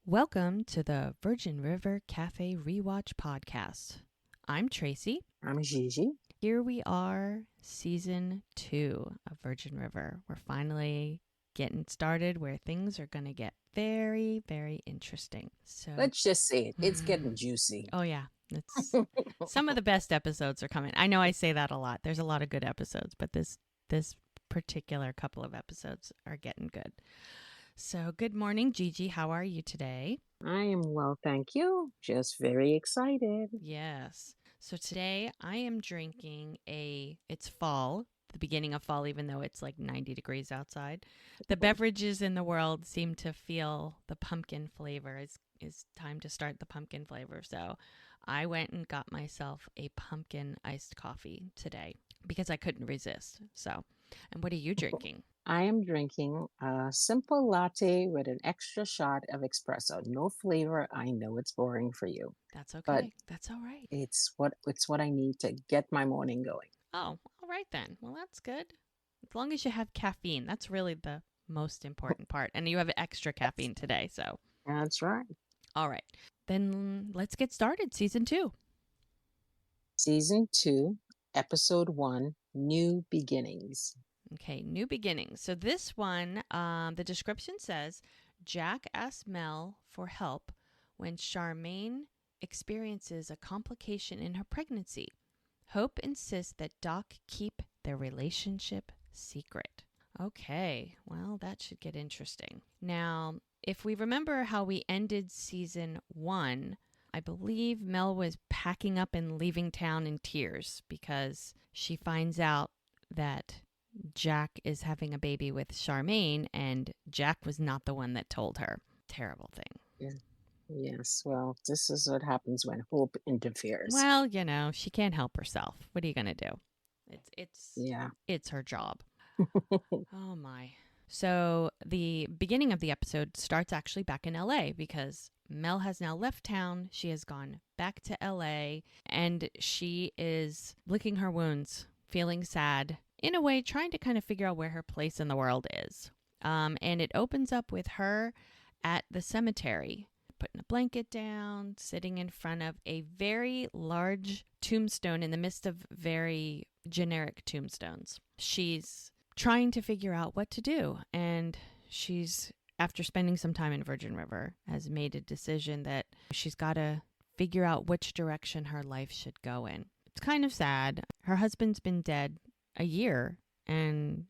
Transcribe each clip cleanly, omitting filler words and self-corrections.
Welcome to the Virgin River Cafe Rewatch podcast. I'm Tracy. I'm Gigi. Here we are, season 2 of Virgin River. We're finally getting started where things are going to get very, very interesting. So Let's just say it. It's getting juicy. Oh yeah, it's some of the best episodes are coming. I know I say that a lot. There's a lot of good episodes, but this particular couple of episodes are getting good. So, good morning, Gigi. How are you today? I am well, thank you. Just very excited. Yes. So, today I am drinking it's fall, the beginning of fall, even though it's like 90 degrees outside. The beverages in the world seem to feel the pumpkin flavor. It's time to start the pumpkin flavor. So, I went and got myself a pumpkin iced coffee today because I couldn't resist. So, and what are you drinking? I am drinking a simple latte with an extra shot of espresso. No flavor. I know it's boring for you, That's but okay. That's all right. it's what I need to get my morning going. Oh, all right then. Well, that's good. As long as you have caffeine, that's really the most important part. And you have extra caffeine today, so. That's right. All right. Then let's get started. Season 2. Season 2, Episode 1, New Beginnings. Okay, new beginnings. So this one, the description says Jack asks Mel for help when Charmaine experiences a complication in her pregnancy. Hope insists that Doc keep their relationship secret. Okay, well, that should get interesting. Now, if we remember how we ended season 1, I believe Mel was packing up and leaving town in tears because she finds out that Jack is having a baby with Charmaine, and Jack was not the one that told her. Terrible thing. Yeah. Yes, well, this is what happens when hope interferes. Well, she can't help herself. What are you gonna do? Yeah. It's her job. Oh my. So the beginning of the episode starts actually back in LA because Mel has now left town. She has gone back to LA and she is licking her wounds, feeling sad, in a way, trying to kind of figure out where her place in the world is. And it opens up with her at the cemetery, putting a blanket down, sitting in front of a very large tombstone in the midst of very generic tombstones. She's trying to figure out what to do. And she's, after spending some time in Virgin River, has made a decision that she's got to figure out which direction her life should go in. It's kind of sad. Her husband's been dead a year and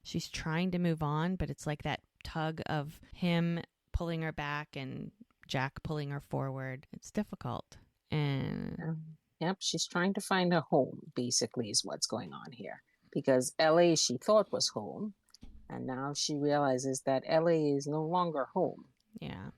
she's trying to move on, but it's like that tug of him pulling her back and Jack pulling her forward. It's difficult. And Yep, she's trying to find a home, basically, is what's going on here. Because LA she thought was home, and now she realizes that LA is no longer home. Yeah.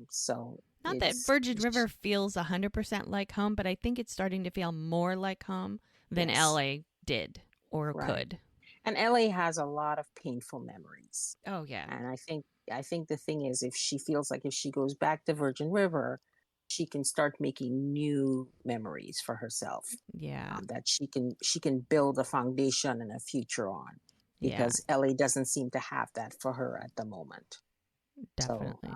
So not that Virgin River feels 100% like home, but I think it's starting to feel more like home than LA did or could. And LA has a lot of painful memories. Oh yeah. And I think the thing is, if she feels like if she goes back to Virgin River, she can start making new memories for herself. Yeah. That she can build a foundation and a future on, because LA doesn't seem to have that for her at the moment. Definitely. So,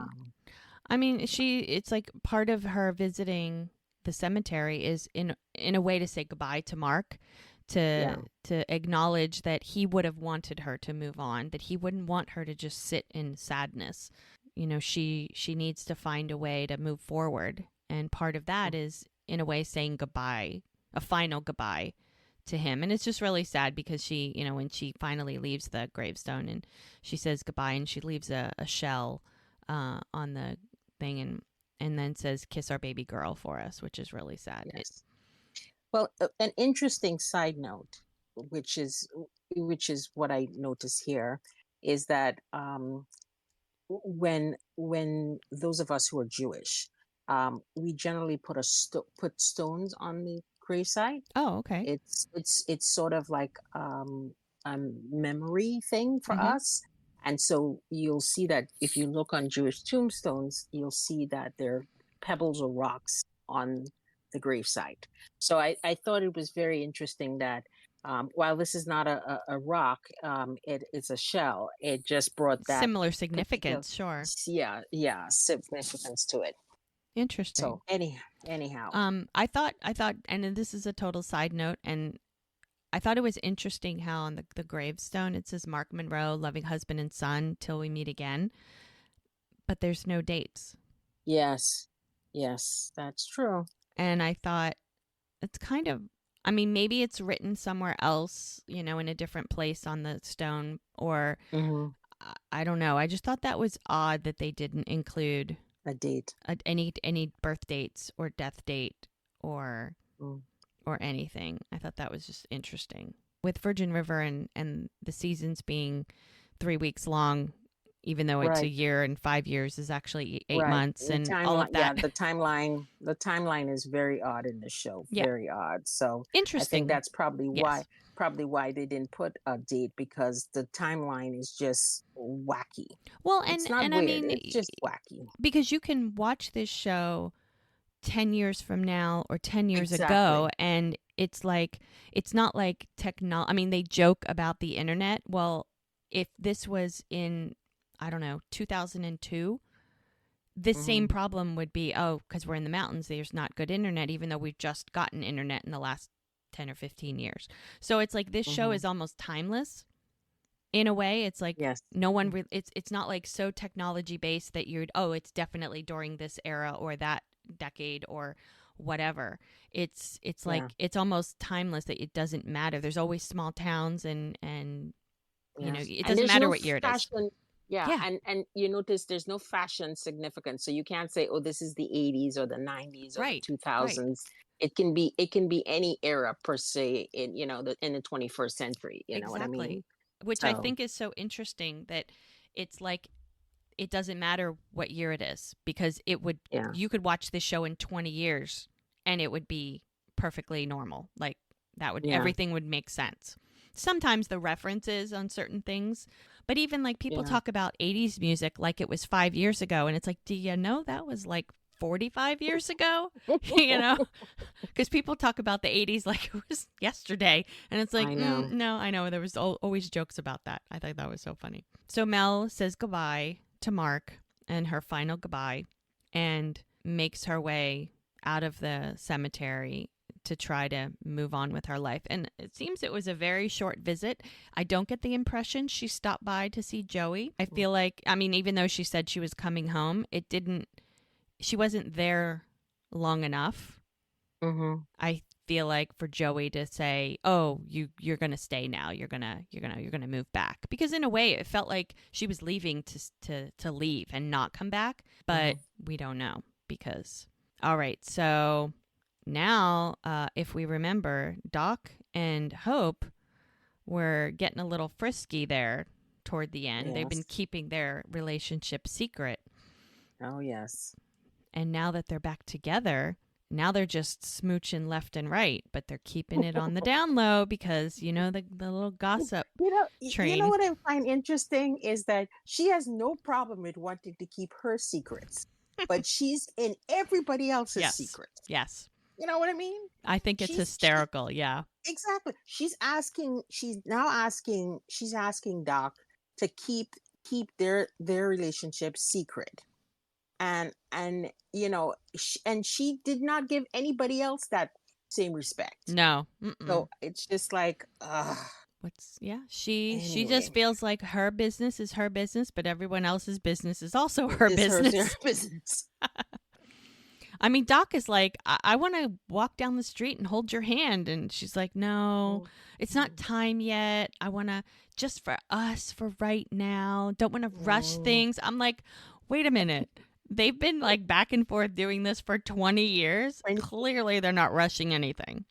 I mean, it's like part of her visiting the cemetery is in a way to say goodbye to Mark, to acknowledge that he would have wanted her to move on, that he wouldn't want her to just sit in sadness. She needs to find a way to move forward. And part of that is, in a way, saying goodbye, a final goodbye to him. And it's just really sad because she, when she finally leaves the gravestone and she says goodbye and she leaves a shell on the thing and then says, "Kiss our baby girl for us," which is really sad. Yes. Well, an interesting side note, which is what I notice here, is that when those of us who are Jewish, we generally put stones on the gravesite. Oh, okay. It's sort of like a memory thing for us. And so you'll see that if you look on Jewish tombstones, you'll see that there are pebbles or rocks on the gravesite. So I thought it was very interesting that While this is not a rock, it's a shell. It just brought that Similar particular, significance, sure. yeah, significance to it. Interesting. So anyhow, I thought, and then this is a total side note, and I thought it was interesting how on the gravestone it says Mark Monroe, loving husband and son till we meet again, but there's no dates. yes, yes, that's true. And I thought it's kind of, I mean, maybe it's written somewhere else, in a different place on the stone, or Hmm. I don't know. I just thought that was odd that they didn't include A date. any birth dates or death date or Mm. or anything. I thought that was just interesting. With Virgin River and the seasons being 3 weeks long, even though it's a Right. year and 5 years is actually eight Right. months The and all timeline, of yeah, that. the timeline is very odd in the show, Yeah, very odd. So I think interesting. that's probably why Yes. they didn't put a date, because the timeline is just wacky. Well, It's and not and I weird, mean, it's just wacky. because you can watch this show 10 years from now or 10 years ago, Exactly. and it's not like technology. I mean, they joke about the internet. Well, if this was in, I don't know, 2002, the same Hmm. problem would be, oh, because we're in the mountains, there's not good internet, even though we've just gotten internet in the last 10 or 15 years. So it's like this show Hmm. is almost timeless in a way. It's like Yes. no one it's not like so technology based that you'd, oh, it's definitely during this era or that decade or whatever. It's Yeah. like it's almost timeless, that it doesn't matter. There's always small towns, and Yeah. it And doesn't there's matter no what year it is. fashion. Yeah, Yeah, and you notice there's no fashion significance. So you can't say, oh, this is the 80s or the 90s or the right, right. 2000s. It can be any era per se, in the 21st century, you know what I Exactly. mean? Which I So, think is so interesting, that it's like it doesn't matter what year it is, because yeah. you could watch this show in 20 years and it would be perfectly normal. Like Yeah. everything would make sense. Sometimes the references on certain things, but even like people Yeah. talk about 80s music like it was 5 years ago, and it's like, do you know that was like 45 years ago? you know? Because people talk about the 80s like it was yesterday. And it's like, I know. no, I know. There was always jokes about that. I thought that was so funny. So Mel says goodbye to Mark, and her final goodbye, and makes her way out of the cemetery to try to move on with her life. And it seems it was a very short visit. I don't get the impression she stopped by to see Joey. I feel like, I mean, even though she said she was coming home, she wasn't there long enough. Hmm. I feel like for Joey to say, "Oh, you're going to stay now. You're going to move back." Because in a way it felt like she was leaving to leave and not come back, but Hmm. we don't know because all right. So now if we remember, Doc and Hope were getting a little frisky there toward the end. They've been Yes. keeping their relationship secret, Oh, yes. and now that they're back together, now they're just smooching left and right, but they're keeping it on the down low because, the little gossip You know train. what I find interesting is that she has no problem with wanting to keep her secrets, but she's in everybody else's Yes. secrets. Yes. You know what I mean? I think it's She hysterical. Yeah. exactly. She's asking Doc to keep their relationship secret. And she did not give anybody else that same respect. No. Mm-mm. So it's just like, Yeah, she just anyway, feels like her business is her business, but everyone else's business is also her is her business. business. I mean, Doc is like, I want to walk down the street and hold your hand. And she's like, no, it's not Mhm. time yet. I want to, just for us, for right now. Don't want to rush Mm, things. I'm like, wait a minute. They've been like back and forth doing this for 20 years. and Clearly, they're not rushing anything.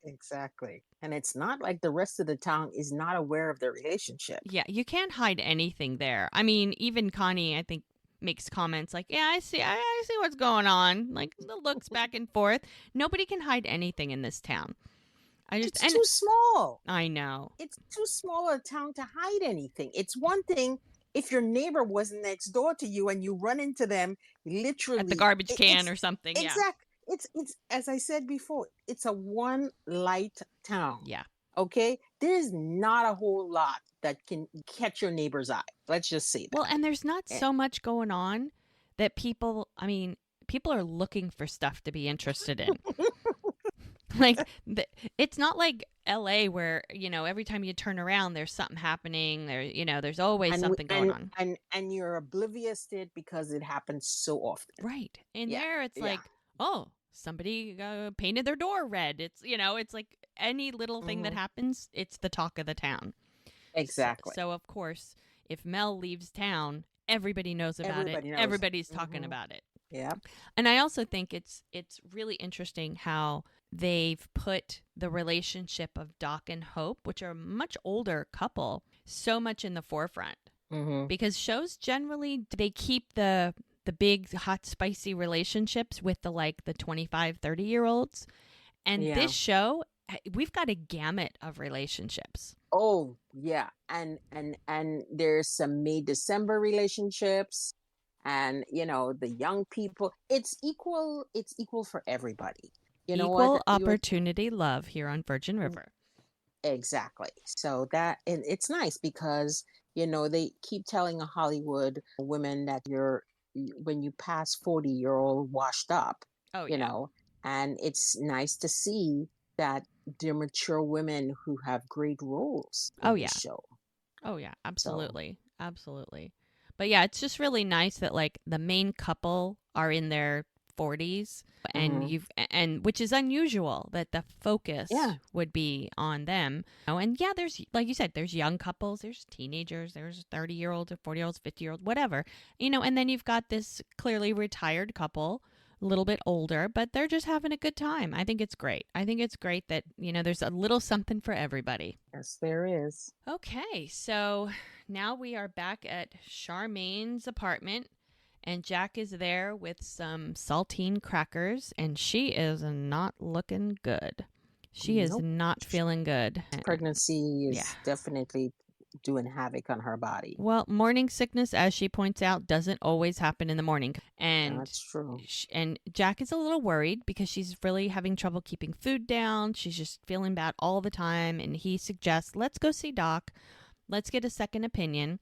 exactly. And it's not like the rest of the town is not aware of their relationship. Yeah, you can't hide anything there. I mean, even Connie, I think, makes comments like, yeah, I see what's going on. Like the looks back and forth. Nobody can hide anything in this town. It's And too small. I know. It's too small a town to hide anything. It's one thing if your neighbor was next door to you and you run into them At the literally. garbage can It's or something. Yeah. exact. It's as I said before. It's a one light town. Yeah. Okay, there's not a whole lot that can catch your neighbor's eye. Let's just say Well, that. and there's not Eh, so much going on that people, I mean, people are looking for stuff to be interested in. Like, it's not like LA where, every time you turn around, there's something happening. There's always and something going on. you're oblivious to it because it happens so often. Right. In Yeah, there, it's yeah. like, oh, somebody painted their door red. It's like any little thing that Hmm. happens, it's the talk of the town. So, Exactly. so of course, if Mel leaves town, everybody knows about it. Everybody knows. Everybody's talking Hmm. about it. Yeah. And I also think it's really interesting how they've put the relationship of Doc and Hope, which are a much older couple, so much in the forefront. Hmm. Because shows generally they keep the big hot spicy relationships with the 25, 30-year-olds. And Yeah. this show, we've got a gamut of relationships. Oh, yeah. And there's some May December relationships, and the young people. It's equal for everybody. You know what? Equal You were opportunity love here on Virgin mm, River. exactly. So that, and it's nice because they keep telling a Hollywood women that when you pass 40, you're all washed up, Oh you yeah. know, and it's nice to see that they're mature women who have great roles Oh in this yeah. show. Oh yeah, So, absolutely. Absolutely. But yeah, it's just really nice that the main couple are in their 40s, and mhm. and which is unusual that the focus Yeah. would be on them. And yeah, there's, like you said, there's young couples, there's teenagers, there's 30-year-olds, 40-year-olds, 50-year-olds, whatever. And then you've got this clearly retired couple, a little bit older, but they're just having a good time. I think it's great. I think it's great that, there's a little something for everybody. Yes, there is. Okay, so now we are back at Charmaine's apartment, and Jack is there with some saltine crackers, and she is not looking good. She is Nope. not feeling good. Pregnancy Yeah. is definitely doing havoc on her body. Well, morning sickness, as she points out, doesn't always happen in the morning. And That's true. and Jack is a little worried because she's really having trouble keeping food down. She's just feeling bad all the time, and he suggests, "Let's go see Doc. Let's get a second opinion."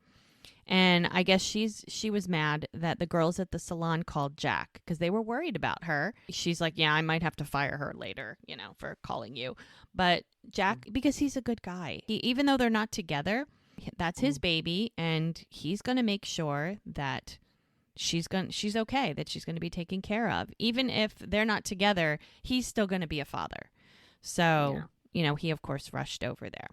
And I guess she was mad that the girls at the salon called Jack because they were worried about her. She's like, "Yeah, I might have to fire her later, for calling you." But Jack, because he's a good guy, even though they're not together, that's his Mhm. baby, and he's going to make sure that she's okay, that she's going to be taken care of. Even if they're not together, he's still going to be a father. So, Yeah. he of course rushed over there.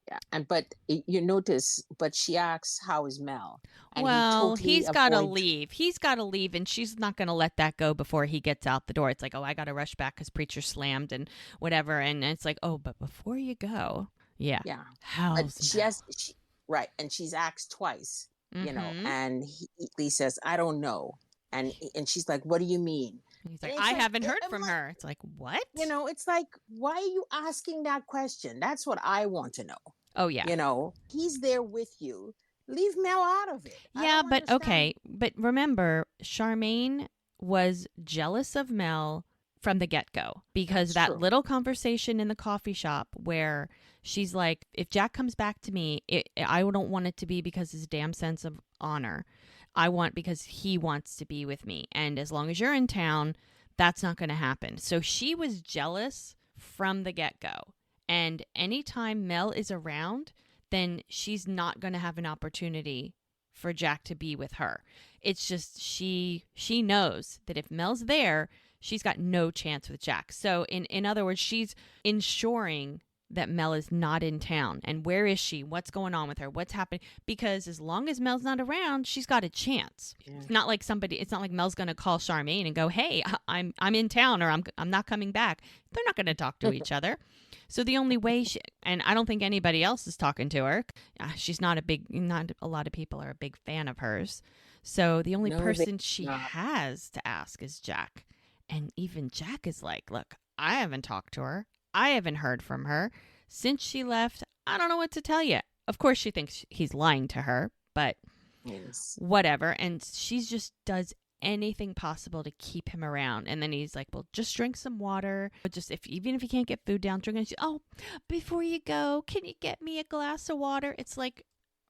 Yeah. You notice, but she asks, "How is Mel?" And he Well, totally he's got to avoids. leave. He's got to leave, and she's not going to let that go before he gets out the door. It's like, oh, I got to rush back because preacher slammed and whatever. And it's like, oh, but before you go, yeah, Yeah. But how's she Mel? has, she, right. And she's asked twice, Mm-hmm. and he says, "I don't know." And she's like, "What do you mean?" He's And like, it's I like, haven't heard from her. It's like, what? it's like, why are you asking that question? That's what I want to know. Oh yeah, He's there with you. Leave Mel out of it. I yeah, don't but understand. okay, but remember, Charmaine was jealous of Mel from the get go because That's that true. little conversation in the coffee shop where she's like, if Jack comes back to me, I don't want it to be because his damn sense of honor. I want because he wants to be with me. And as long as you're in town, that's not going to happen. So she was jealous from the get go. And anytime Mel is around, then she's not going to have an opportunity for Jack to be with her. It's just she knows that if Mel's there, she's got no chance with Jack. So in other words, she's ensuring that Mel is not in town. And where is she? What's going on with her? What's happening? Because as long as Mel's not around, she's got a chance. Yeah. It's not like Mel's going to call Charmaine and go, "Hey, I'm in town," or I'm not coming back. They're not going to talk to each other. So the only way and I don't think anybody else is talking to her. She's not a lot of people are a big fan of hers. So the only No, they person she not. has to ask is Jack. And even Jack is like, "Look, I haven't talked to her. I haven't heard from her since she left. I don't know what to tell you." Of course, she thinks he's lying to her, but Yes. whatever. And she just does anything possible to keep him around. And then he's like, well, just drink some water. Just even if you can't get food down, drink it. Oh, before you go, can you get me a glass of water? It's like,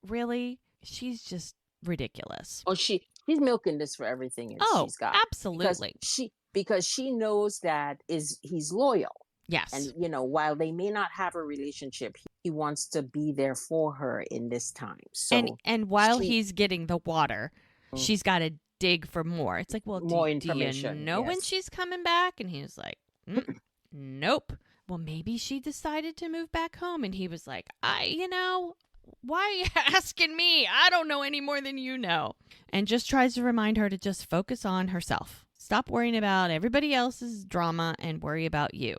really? She's just ridiculous. Oh, she's milking this for everything Oh, she's got. absolutely. Because she knows that he's loyal. Yes. And, while they may not have a relationship, he wants to be there for her in this time. So and while he's getting the water, she's got to dig for more. It's like, well, more do you know when she's coming back? And he was like, nope. Well, maybe she decided to move back home. And he was like, why are you asking me? I don't know any more than you know. And just tries to remind her to just focus on herself. Stop worrying about everybody else's drama and worry about you.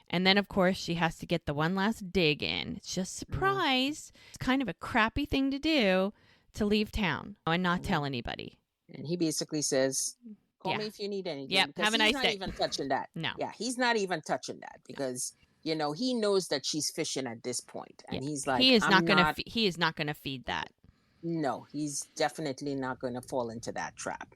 And then, of course, she has to get the one last dig in. It's just surprise. It's kind of a crappy thing to do, to leave town and not tell anybody. And he basically says, call me if you need anything. Yep, have a nice day. He's not even touching that. No. Yeah, he's not even touching that because, he knows that she's fishing at this point. And he's like, he is not going to feed that. No, he's definitely not going to fall into that trap.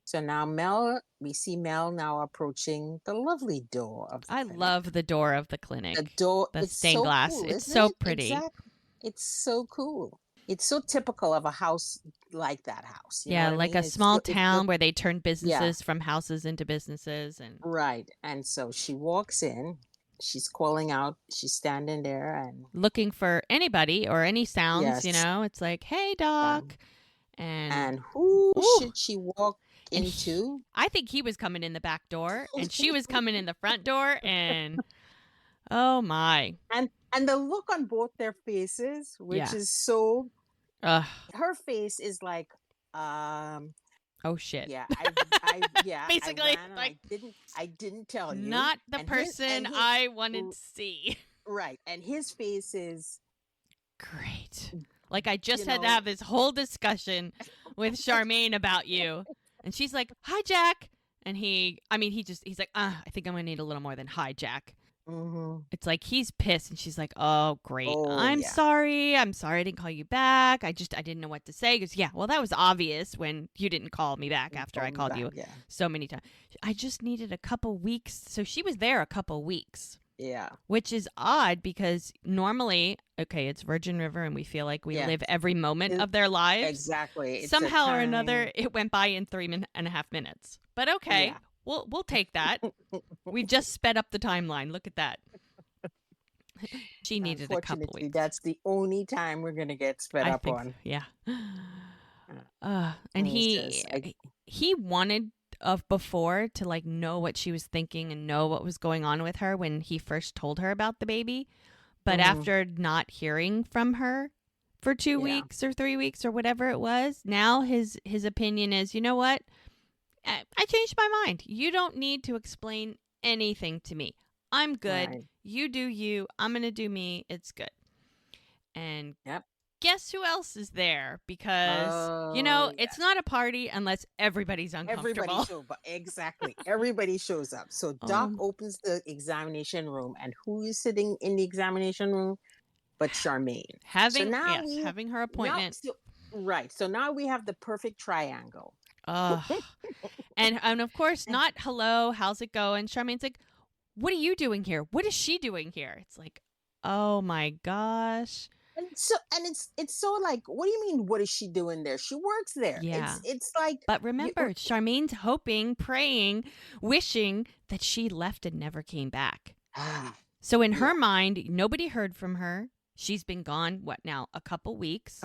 So now we see Mel now approaching the lovely door of the clinic. Love the door of the clinic. The door, the stained glass. Cool, it's so pretty. Exactly. It's so cool. It's so typical of a house like that house. Like a small town where they turn businesses from houses into businesses. Right. And so she walks in. She's calling out. She's standing there and looking for anybody or any sounds. It's like, hey, doc. And who should she walk into? I think he was coming in the back door and she was coming in the front door, and oh my. And the look on both their faces, which is so her face is like oh shit. Yeah, basically I didn't tell you. Not the person I wanted to see. Right. And his face is great. Like, I just had to have this whole discussion with Charmaine about you. And she's like, hi, Jack. And he's like, I think I'm going to need a little more than hi, Jack. Mm-hmm. It's like he's pissed. And she's like, oh, great. I'm sorry. I didn't call you back. I didn't know what to say. He goes, yeah, well, that was obvious when you didn't call me back after I called you so many times. I just needed a couple weeks. So she was there a couple weeks. Yeah. Which is odd because normally, it's Virgin River and we feel like we live every moment of their lives. Exactly. It's somehow or another, it went by in 3.5 minutes. But we'll take that. We've just sped up the timeline. Look at that. She needed a couple weeks. That's the only time we're going to get sped up on. Yeah. And he wanted before to know what she was thinking and know what was going on with her when he first told her about the baby. But after not hearing from her for 2 weeks or 3 weeks or whatever it was, now his opinion is, you know what? I changed my mind. You don't need to explain anything to me. I'm good. Right. You do you. I'm going to do me. It's good. And guess who else is there? Because, it's not a party unless everybody's uncomfortable. Exactly. Everybody shows up. So Doc opens the examination room. And who is sitting in the examination room? But Charmaine. Having her appointment. Right. So now we have the perfect triangle. And of course, not hello, how's it going? Charmaine's like, what are you doing here? What is she doing here? It's like, oh my gosh. And it's so like, what do you mean? What is she doing there? She works there. Yeah. It's like. But remember, Charmaine's hoping, praying, wishing that she left and never came back. So in her mind, nobody heard from her. She's been gone, what now? A couple weeks.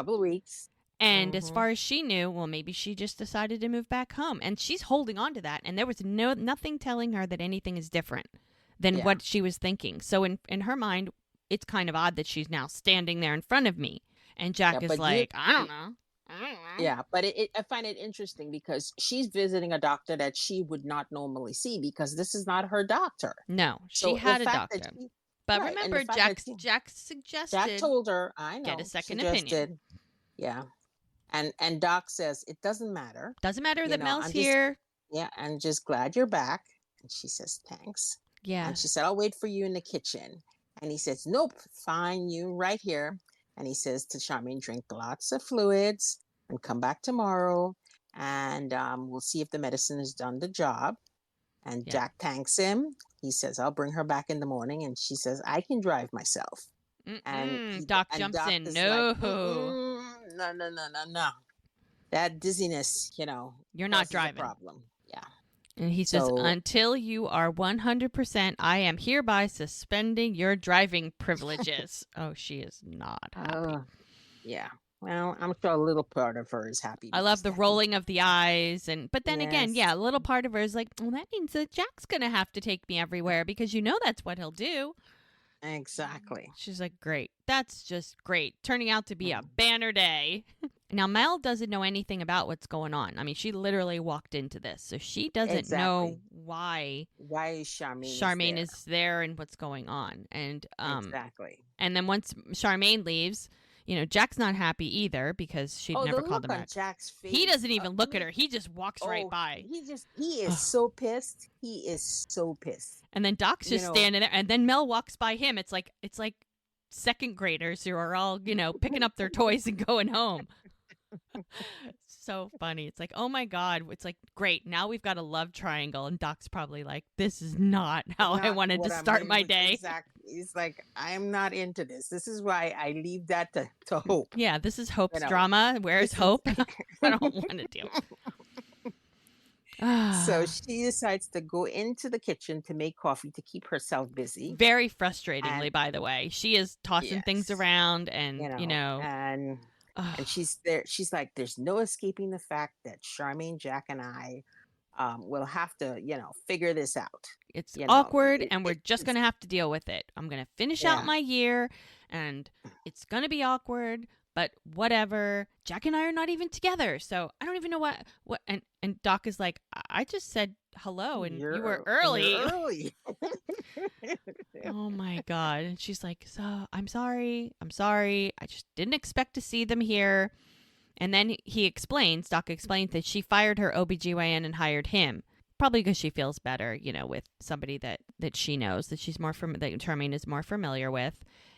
And as far as she knew, well, maybe she just decided to move back home. And she's holding on to that. And there was nothing telling her that anything is different than what she was thinking. So in her mind, it's kind of odd that she's now standing there in front of me. And Jack is like, I don't know. Yeah, but I find it interesting because she's visiting a doctor that she would not normally see because this is not her doctor. No, she had a doctor. But remember, Jack suggested. Jack told her, I know. Get a second opinion. Yeah. And Doc says, it doesn't matter. Doesn't matter that Mel's here. I'm just glad you're back. And she says, thanks. Yeah. And she said, I'll wait for you in the kitchen. And he says, nope, fine, you right here. And he says to Charmaine, drink lots of fluids and come back tomorrow. and we'll see if the medicine has done the job. And Yeah. Jack thanks him. He says, I'll bring her back in the morning. And she says, I can drive myself. And Doc and jumps Doc in. is like, No, no, no, no, no, no. That dizziness, you're not causes a driving. problem. Yeah. And he says, So, until you are 100%, I am hereby suspending your driving privileges. Oh, she is not happy. yeah. Well, I'm sure a little part of her is happy I love because the that means, rolling of the eyes, but then again, yes, yeah, a little part of her is like, well, that means that Jack's gonna have to take me everywhere because that's what he'll do. exactly. She's like, great, that's just great, turning out to be a Mm, banner day. Now Mel doesn't know anything about what's going on. I mean, she literally walked into this, so she doesn't know exactly. why Why Charmaine is Charmaine there? is there and what's going on. Exactly. And then once Charmaine leaves, Jack's not happy either because she'd Oh, the never called look him on back. Jack's He face. doesn't even I look at mean, her. He just walks right oh, by. he is so pissed. He is so pissed. And then Doc's You just know, standing there, and then Mel walks by him. It's like second graders who are all picking up their toys and going home. So funny. It's like, oh my god. It's like, great. Now we've got a love triangle, and Doc's probably like, this is not how I not wanted to what I'm start in my with day. exactly. It's like I'm not into this. This is why I leave that to Hope. Yeah, this is You Hope's know, drama. Where's this is Hope? I don't want to deal. so she decides to go into the kitchen to make coffee to keep herself busy. Very And frustratingly, by the way, she is tossing things yes, around, and and she's there. She's like, there's no escaping the fact that Charmaine, Jack, and I will have to, figure this out. it's You know, awkward, it, and we're it, just it's gonna have to deal with it. I'm gonna finish out yeah, my year, and it's gonna be awkward. But whatever. Jack and I are not even together, so I don't even know what. And Doc is like, I just said hello, and you were you're early. early. Oh my god. And she's like, so I'm sorry. I'm sorry. I just didn't expect to see them here. And then Doc explains that she fired her OBGYN and hired him. Probably because she feels better, with somebody that she knows, that that Charmaine is more familiar with.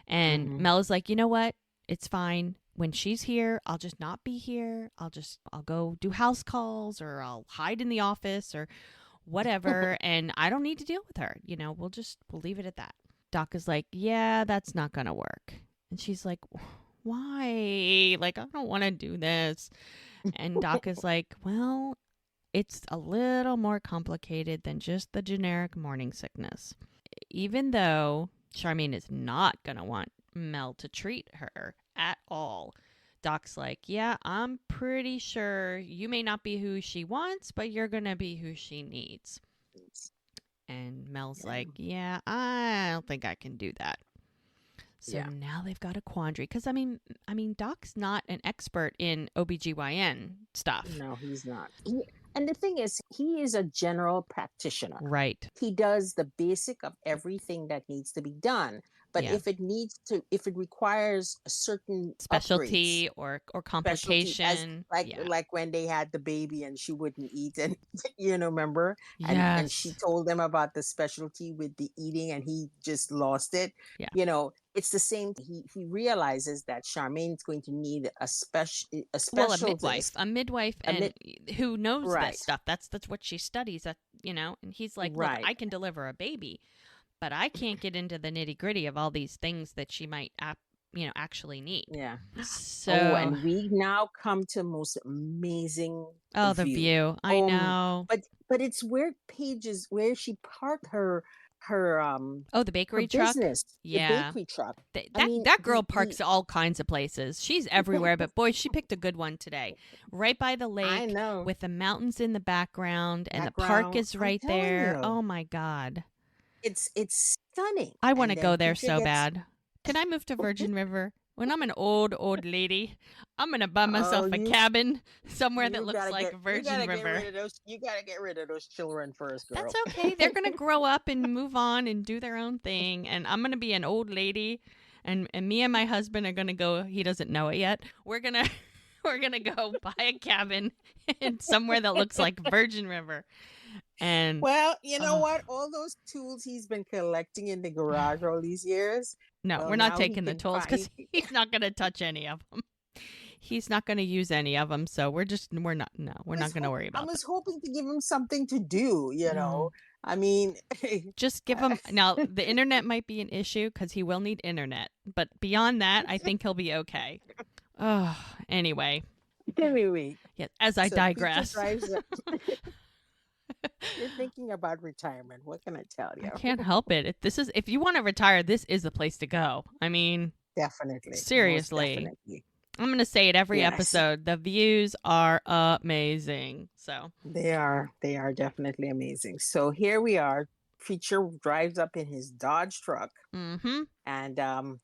And Hmm. Mel is like, you know what? It's fine. When she's here, I'll just not be here. I'll go do house calls, or I'll hide in the office or whatever. And I don't need to deal with her. We'll leave it at that. Doc is like, yeah, that's not going to work. And she's like, why? Like, I don't want to do this. And Doc is like, well, it's a little more complicated than just the generic morning sickness. Even though Charmaine is not going to want Mel to treat her at all, Doc's like, yeah, I'm pretty sure you may not be who she wants, but you're going to be who she needs. And Mel's Yeah. like, yeah, I don't think I can do that. So Yeah. now they've got a quandary. Because, I mean, Doc's not an expert in OBGYN stuff. No, he's not. And the thing is, he is a general practitioner. Right. He does the basic of everything that needs to be done. But Yeah. if it requires a certain Specialty upgrades, or specialty, as complication. Yeah. like when they had the baby and she wouldn't eat, and remember, and she Yes. told them about the specialty with the eating, and he just lost it. Yeah. It's the same. He realizes that Charmaine's going to need a Well, a specialist, midwife, a and mid, who knows right, this stuff. That's what she studies. And he's like, look, right, I can deliver a baby, but I can't get into the nitty gritty of all these things that she might, actually need. yeah. So, And we now come to most amazing the view. view. I know. But it's where pages where she parked her Oh, the her bakery truck. business, the Yeah. bakery truck. I That mean, that girl parks all kinds of places. She's everywhere, but boy, she picked a good one today. Right by the I lake know. with the mountains in the background, and the park Background. is I'm right telling there. you, Oh my god. it's stunning. I want to And then go there Peter so gets bad. Can I move to Virgin River? When I'm an old lady, I'm going to buy myself a cabin somewhere that looks like Virgin River. You gotta get rid of those children first, girl. That's okay. They're going to grow up and move on and do their own thing. And I'm going to be an old lady. And me and my husband are going to go. He doesn't know it yet. We're going to go buy a cabin in somewhere that looks like Virgin River. And well, you know what? All those tools he's been collecting in the garage all these years. No, Well, we're not now taking the tools because he's not going to touch any of them. He's not going to use any of them, so we're not going to worry I about was hoping to give him something to do, you that. know. I mean, Just give him now. The internet might be an issue because he will need internet, but beyond that, I think he'll be okay. Oh, anyway, anyway, yeah. As I so Peter digress, drives up. You're thinking about retirement. What can I tell I you? can't help it. If you want to retire, this is the place to go. I mean, Definitely, most seriously, definitely. I'm gonna say it every Yes, episode. The views are amazing. So, they are definitely amazing. So here we are. Preacher drives up in his Dodge truck, mm-hmm. and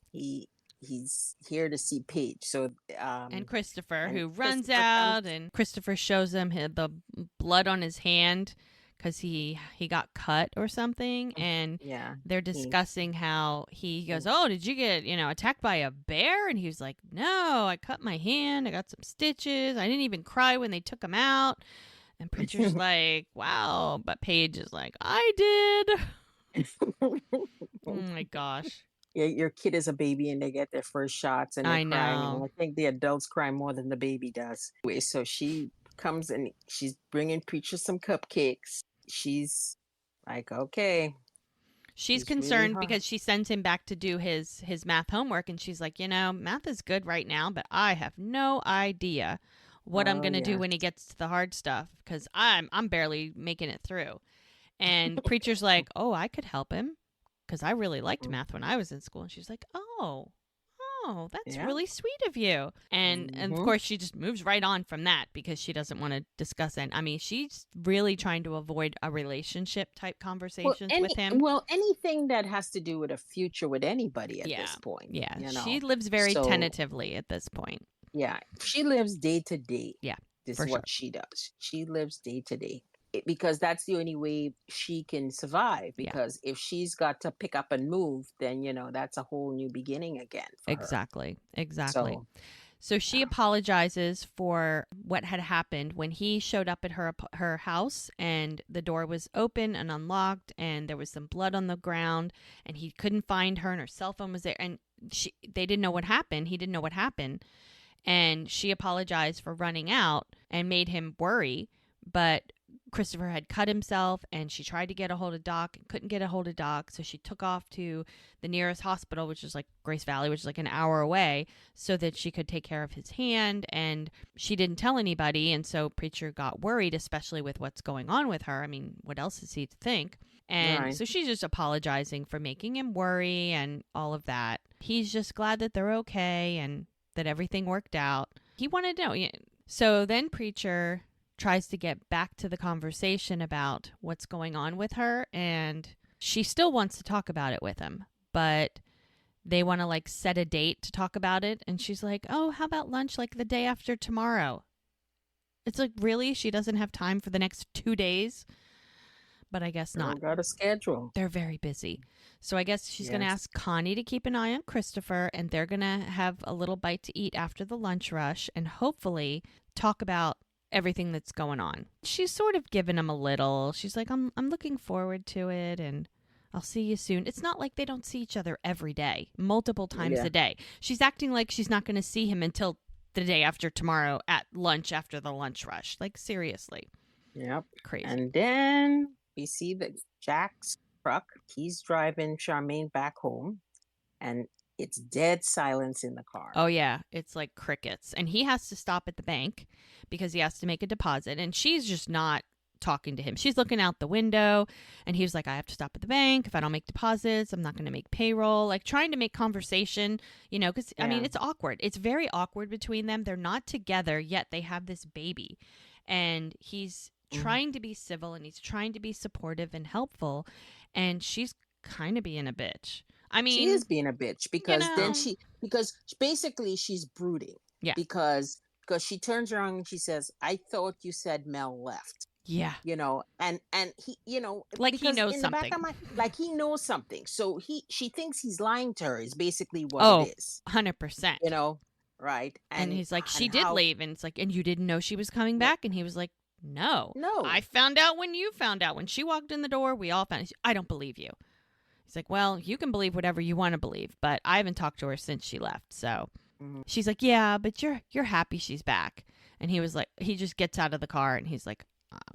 he's here to see Paige. So And Christopher, and who runs Christopher comes. out, and Christopher shows him the blood on his hand because he got cut or something, and Yeah, they're he, discussing how he goes, "Oh, did you get attacked by a bear?" And he was like, "No, I cut my hand. I got some stitches. I didn't even cry when they took him out." And Preacher's like, "Wow," but Paige is like, "I did." Oh my gosh. your kid is a baby and they get their first shots and they're I crying, and know. I think the adults cry more than the baby does. Anyway, so she comes and she's bringing Preacher some cupcakes. She's like, okay, She's he's really concerned hard. because she sends him back to do his math homework, and she's like, math is good right now, but I have no idea what I'm Oh gonna do yeah. when he gets to the hard stuff because I'm barely making it through. And Preacher's like, oh, I could help him because I really liked Mhm. math when I was in school. And she's like, oh, that's Yeah. really sweet of you. And of Hmm. course, she just moves right on from that because she doesn't want to discuss it. I mean, she's really trying to avoid a relationship type conversations with him. Anything that has to do with a future with anybody at Yeah. this point, Yeah. you She know. lives very So tentatively at this point. yeah, she lives day to day. Yeah, This for is sure. what she does. She lives day to day. Because that's the only way she can survive. Yeah, Because if she's got to pick up and move, then that's a whole new beginning again for her. exactly. Exactly. So So she yeah. apologizes for what had happened when he showed up at her house and the door was open and unlocked and there was some blood on the ground and he couldn't find her and her cell phone was there and they didn't know what happened. He didn't know what happened. And she apologized for running out and made him worry, but Christopher had cut himself and she tried to get a hold of Doc and couldn't get a hold of Doc. So she took off to the nearest hospital, which is like Grace Valley, which is like an hour away, so that she could take care of his hand. And she didn't tell anybody. And so Preacher got worried, especially with what's going on with her. I mean, what else is he to think? And Right. so she's just apologizing for making him worry and all of that. He's just glad that they're okay and that everything worked out. He wanted to know. So then Preacher tries to get back to the conversation about what's going on with her, and she still wants to talk about it with him, but they want to like set a date to talk about it. And she's like, oh, how about lunch like the day after tomorrow? It's like, really? She doesn't have time for the next 2 days? But I guess Girl not. got a schedule. They're very busy. So I guess she's going to Yes. ask Connie to keep an eye on Christopher, and they're going to have a little bite to eat after the lunch rush and hopefully talk about everything that's going on. She's sort of given him a little. She's like, I'm looking forward to it, and I'll see you soon. It's not like they don't see each other every day, multiple times Yeah. a day. She's acting like she's not going to see him until the day after tomorrow at lunch after the lunch rush. Like, seriously. Yep. Crazy. And then we see that Jack's truck, he's driving Charmaine back home, and it's dead silence in the car. Oh, yeah. It's like crickets. And he has to stop at the bank because he has to make a deposit. And she's just not talking to him. She's looking out the window. And he was like, I have to stop at the bank. If I don't make deposits, I'm not going to make payroll. Like trying to make conversation, because, I mean, Yeah. it's awkward. It's very awkward between them. They're not together, yet they have this baby. And he's trying to be civil and he's trying to be supportive and helpful. And she's kind of being a bitch. I She mean, is being a bitch because then know. because basically she's brooding. Yeah. Because she turns around and she says, I thought you said Mel left. Yeah. And he, Like he because knows in the back something. of my, like he knows something. So she thinks he's lying to her is basically what Oh, it is. 100%. Right. And he's like, she and did how, leave. And it's like, and you didn't know she was coming yeah, back? And he was like, no. no. I found out when you found out. When she walked in the door, we all found out. I don't believe you. He's like, well, you can believe whatever you want to believe, but I haven't talked to her since she left. So Mhm. She's like, yeah, but you're happy she's back. And he was like, he just gets out of the car and he's like,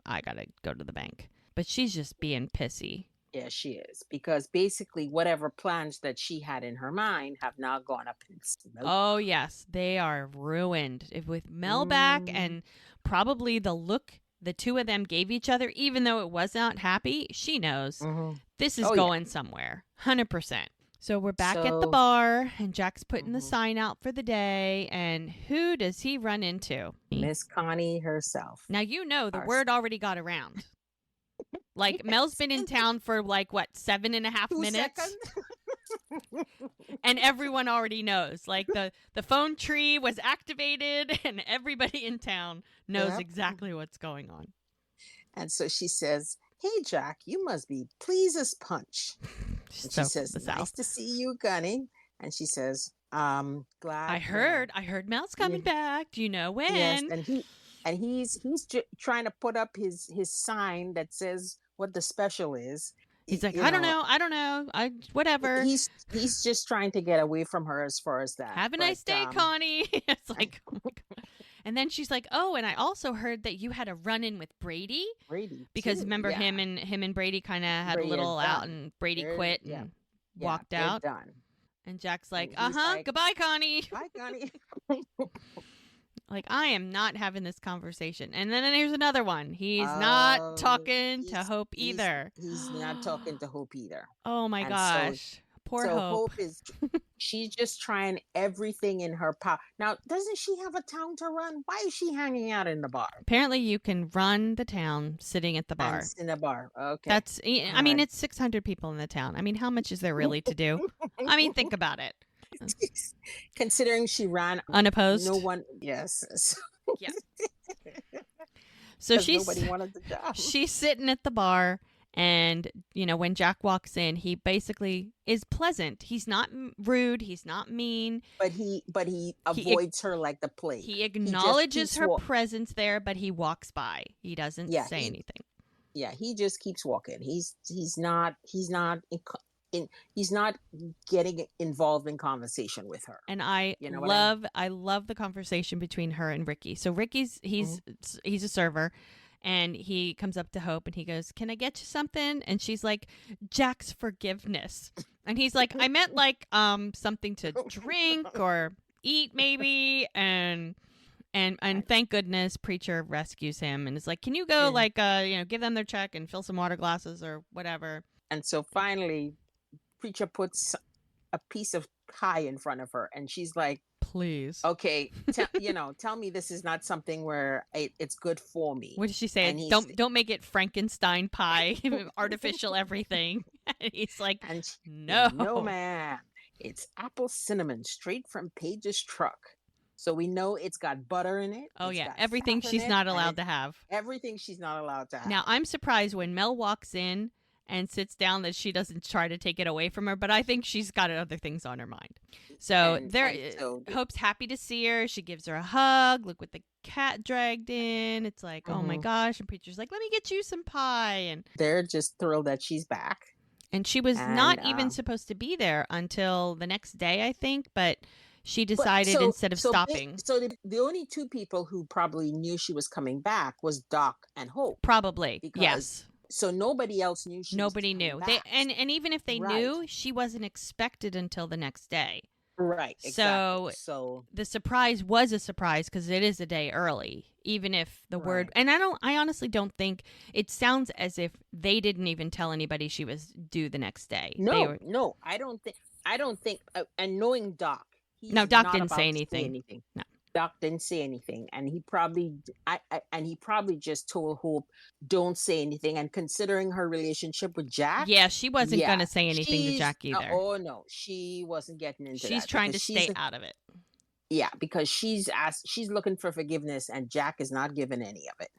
I gotta go to the bank. But she's just being pissy. Yeah, she is. Because basically, whatever plans that she had in her mind have now gone up in smoke. Oh, yes, they are ruined. If with Mel back Mm, and probably the look the two of them gave each other, even though it was not happy, she knows hmm this is Oh, yeah. going somewhere. 100%. So we're back at the So, bar, and Jack's putting the mhm, sign out for the day. And who does he run into? Miss Connie herself. Now, you know, the Our word already got around. Like, Mel's yes, been in town for like, what, 7.5 2 seconds. minutes? And everyone already knows. Like, the phone tree was activated, and everybody in town knows Yep. exactly what's going on. And so she says, "Hey, Jack, you must be pleased as punch." And she So says, the "Nice South. to see you, Gunny." And she says, I glad, heard Mel's coming back. Do you know yes, when? and he's trying to put up his sign that says what the special is. He's like, You I don't know, know. I don't know. Whatever. he's just trying to get away from her as far as that. Have a But nice day, Connie. It's like, oh my God. And then she's like, oh, and I also heard that you had a run in with Brady Brady because too, remember yeah. him and Brady kind of had a Brady is little out, done. and Brady They're quit yeah, and yeah, walked they're out. done. And Jack's like, And he's like, goodbye, Connie. "Bye, Connie." Like, I am not having this conversation. And then there's another one. He's not Oh, talking to Hope he's either. he's not talking to Hope either. Oh my And so gosh. Poor so Hope. Hope is she's just trying everything in her power. Now, doesn't she have a town to run? Why is she hanging out in the bar Apparently, you can run the town sitting at the and bar. in a bar? Okay. That's, All I mean, right. it's 600 people in the town. I mean, how much is there really to do? I mean, think about it. Considering she ran no Unopposed. one, yes. Yeah. So Because nobody wanted the job. she's sitting at the bar, and when Jack walks in, he basically is pleasant. He's not rude. He's not mean. But he avoids her like the plague. He He just acknowledges keeps her presence there, but he walks by. He doesn't yeah, say anything. yeah, he just keeps walking. He's not he's not getting involved in conversation with her. And I You know what I mean? love the conversation between her and Ricky. So Ricky's Mhm. he's a server, and he comes up to Hope and he goes, "Can I get you something?" And she's like, "Jack's forgiveness." And he's like, "I meant like something to drink or eat maybe." And thank goodness Preacher rescues him and is like, "Can you go Yeah. like give them their check and fill some water glasses or whatever." And so finally, Preacher puts a piece of pie in front of her, and she's like, Please. "Okay, tell me this is not something where it's good for me." What did she say? And he's Don't make it Frankenstein pie, artificial everything. And he's like, and no. no, man, it's apple cinnamon straight from Paige's truck. So we know it's got butter in it. Oh It's yeah, got everything fat in she's it, not and allowed to have. everything she's not allowed to have. Now I'm surprised when Mel walks in and sits down that she doesn't try to take it away from her, but I think she's got other things on her mind. So Hope's happy to see her. She gives her a hug. Look what the cat dragged in. It's like, oh my gosh. And Preacher's like, let me get you some pie. And they're just thrilled that she's back. And she was not even supposed to be there until the next day, I think, but she decided instead of stopping. The only two people who probably knew she was coming back was Doc and Hope. Probably, yes. So nobody else knew Nobody knew. Back. And even if they knew, she wasn't expected until the next day. Right, exactly. So the surprise was a surprise because it is a day early, even if the word, and I honestly don't think, it sounds as if they didn't even tell anybody she was due the next day. No, I don't think, and knowing Doc, Doc didn't say anything. No. Doc didn't say anything, and he probably just told Hope, "Don't say anything." And considering her relationship with Jack, yeah, she wasn't going to say anything to Jack either. Oh no, she wasn't getting into that. She's trying to stay out of it. Yeah, because she's looking for forgiveness, and Jack is not giving any of it.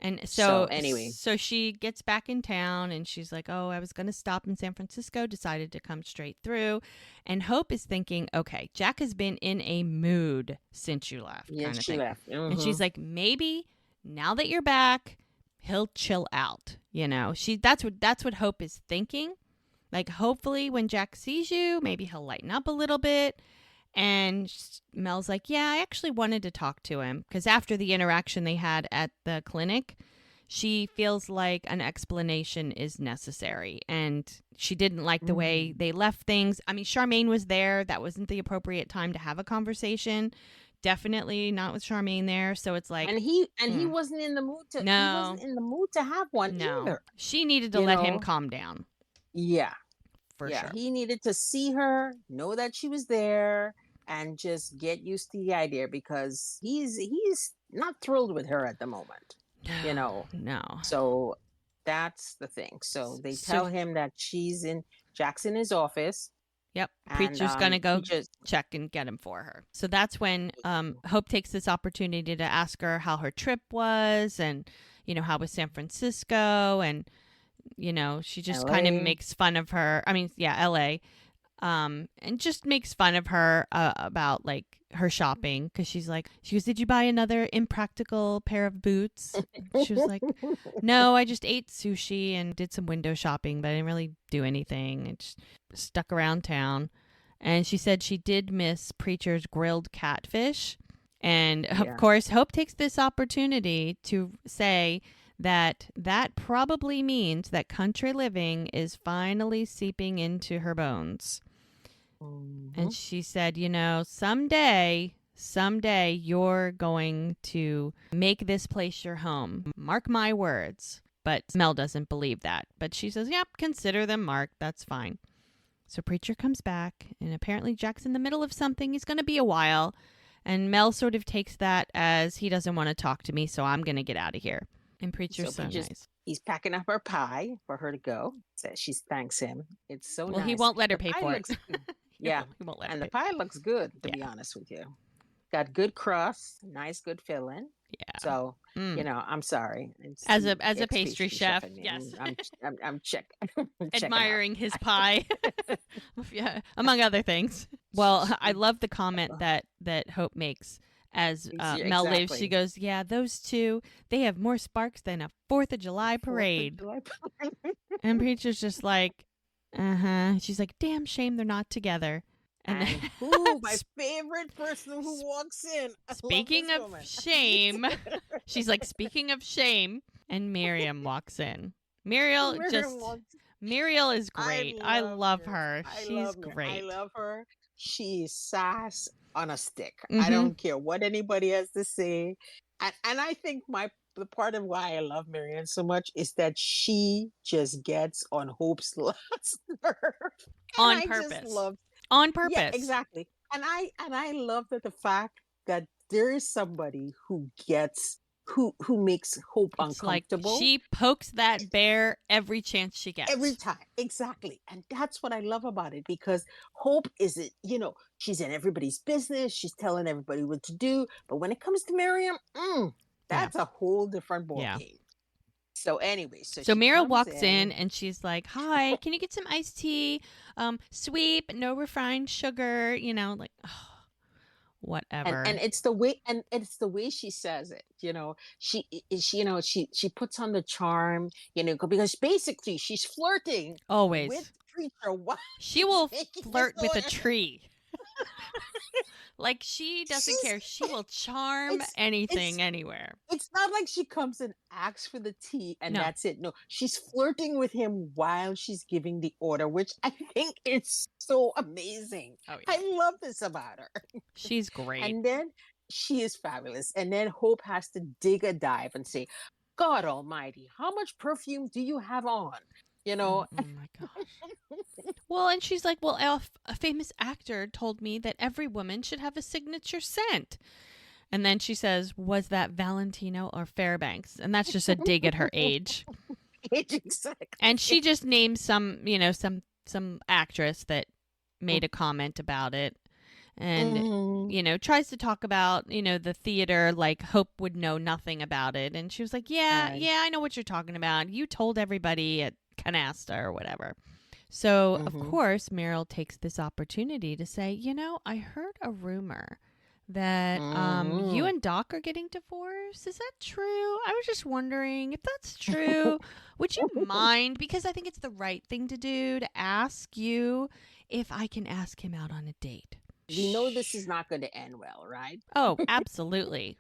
And so anyway, so she gets back in town and she's like, oh, I was going to stop in San Francisco, decided to come straight through. And Hope is thinking, okay, Jack has been in a mood since you left. Yes, she left. Mm-hmm. And she's like, maybe now that you're back, he'll chill out. That's what Hope is thinking. Like, hopefully when Jack sees you, maybe he'll lighten up a little bit. And Mel's like, yeah, I actually wanted to talk to him because after the interaction they had at the clinic, she feels like an explanation is necessary. And she didn't like the way Mm. they left things. I mean, Charmaine was there. That wasn't the appropriate time to have a conversation. Definitely not with Charmaine there. So it's like, And he wasn't in the mood to he no, wasn't in the mood to have one no. either. She needed to You let him know? calm down Yeah. for Yeah. sure. He needed to see her, know that she was there, and just get used to the idea because he's not thrilled with her at the moment. You No, know. no. So that's the thing. So they So, tell him that she's in Jackson's office, yep, and preacher's gonna he go just check and get him for her. So that's when Hope takes this opportunity to ask her how her trip was, and how was San Francisco, and she just kind of LA. makes fun of her. I mean, yeah, L.A. And just makes fun of her about like her shopping because she goes, did you buy another impractical pair of boots? She was like, no, I just ate sushi and did some window shopping, but I didn't really do anything. I just stuck around town. And she said she did miss Preacher's grilled catfish. And of Yeah. course, Hope takes this opportunity to say that probably means that country living is finally seeping into her bones. Hmm. And she said, someday you're going to make this place your home. Mark my words. But Mel doesn't believe that. But she says, yep, consider them marked. That's fine. So Preacher comes back, and apparently Jack's in the middle of something. He's going to be a while. And Mel sort of takes that as he doesn't want to talk to me, so I'm going to get out of here. And So Preacher's so nice. he's packing up her pie for her to go. Says she thanks him. It's so Well, he nice. won't let her The pay pie for it. looks yeah, He won't let her and the pay. pie looks good, to be Yeah. honest with you. Got good crust, nice good filling. Yeah. So, Mm. I'm sorry. It's As the a pastry ex-pastry chef chef, in me. yes. I'm checking out. Admiring his pie. Yeah, among other things. Well, I love the comment that Hope makes as Yeah, Mel leaves. She exactly. goes, "Yeah, those two, they have more sparks than a 4th of July Fourth of parade." July. And Preacher's just like, "Uh-huh." She's like, "Damn shame they're not together." And And who, my favorite person who walks in. I love speaking this of woman. shame, she's like, "Speaking of shame," and Miriam walks in. Muriel Miriam just walks. Muriel is I great. I love love Miriam. her. I She's love Miriam. I great. love her. She's sass on a stick. I Mm-hmm. don't care what anybody has to say. And I think the part of why I love Miriam so much is that she just gets on Hope's last nerve. And On I just purpose. love, On yeah, purpose. exactly. And I love that the fact that there is somebody who makes Hope It's like uncomfortable she pokes that bear every chance she every gets. time. Exactly. And that's what I love about it because Hope isn't, she's in everybody's business. She's telling everybody what to do. But when it comes to Miriam, Yeah. that's a whole different ball Yeah. game. So anyway, so So she Meryl comes walks in in. and she's like, "Hi, can you get some iced tea? Sweet, but no refined sugar." Like, oh, And whatever. it's the way she says it. She puts on the charm. Because basically she's flirting with Always. Preacher while She she's will making this flirt with a order. tree. Like she doesn't She's care. She will charm it's anything it's anywhere. it's not like she comes and asks for the tea and No. that's it. No, she's flirting with him while she's giving the order, which I think is so amazing. Oh yeah. I love this about her. She's great. And then she is fabulous. And then Hope has to dig a dive and say, God Almighty, how much perfume do you have on? You know, Oh my gosh. Well, and she's like, well, a famous actor told me that every woman should have a signature scent. And then she says, was that Valentino or Fairbanks? And that's just a dig at her age. And she exactly. just names some actress that made a comment about it. And Mhm. tries to talk about the theater like Hope would know nothing about it. And she was like, yeah, Right. yeah, I know what you're talking about. You told everybody at Canasta or whatever. So of Mhm. course Meryl takes this opportunity to say, I heard a rumor that you Mhm. and Doc are getting divorced. Is that true? I was just wondering if that's true. Would you mind? Because I think it's the right thing to do to ask you if I can ask him out on a date. We know this is not going to end well, right? Oh, absolutely.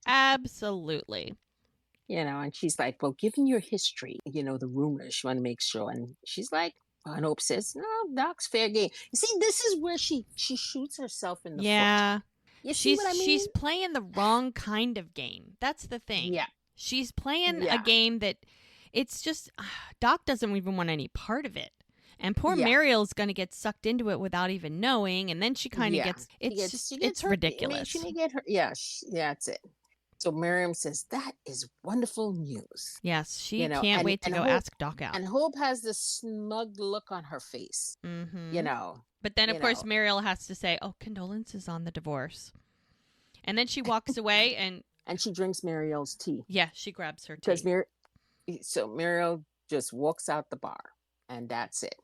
Absolutely. And she's like, well, given your history, the rumors, you want to make sure. And she's like, and Hope says, no, Doc's fair game. You see, this is where she shoots herself in the foot. Yeah. You see what I She's mean? playing the wrong kind of game. That's the thing. Yeah. She's playing a Yeah. game that it's just Doc doesn't even want any part of it. And poor Yeah. Mariel's going to get sucked into it without even knowing, and then she kind of gets it's hurt. ridiculous. I mean, she may get hurt. Yeah, that's it. So Miriam says, that is wonderful news. Yes, she can't wait to go ask Doc out. And Hope has this smug look on her face, But then, of course, Mariel has to say, oh, condolences on the divorce. And then she walks away and... and she drinks Mariel's tea. Yeah, she grabs her tea. So Mariel just walks out the bar, and that's it.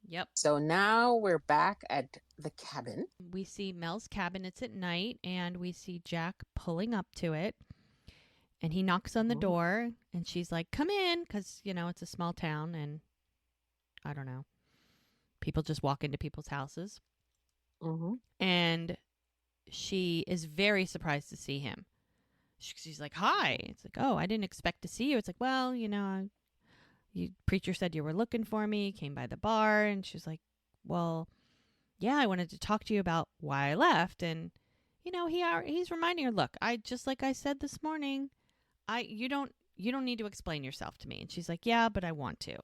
Yep. So now we're back at the cabin. We see Mel's cabin. It's at night, and we see Jack pulling up to it. And he knocks on the door, and she's like, come in, because, it's a small town, and I don't know. People just walk into people's houses. Mm-hmm. And she is very surprised to see him. She's like, hi. It's like, oh, I didn't expect to see you. It's like, well, preacher said you were looking for me, came by the bar. And she's like, well, yeah, I wanted to talk to you about why I left. And, he's reminding her, look, just like I said this morning, you don't need to explain yourself to me. And she's like, yeah, but I want to.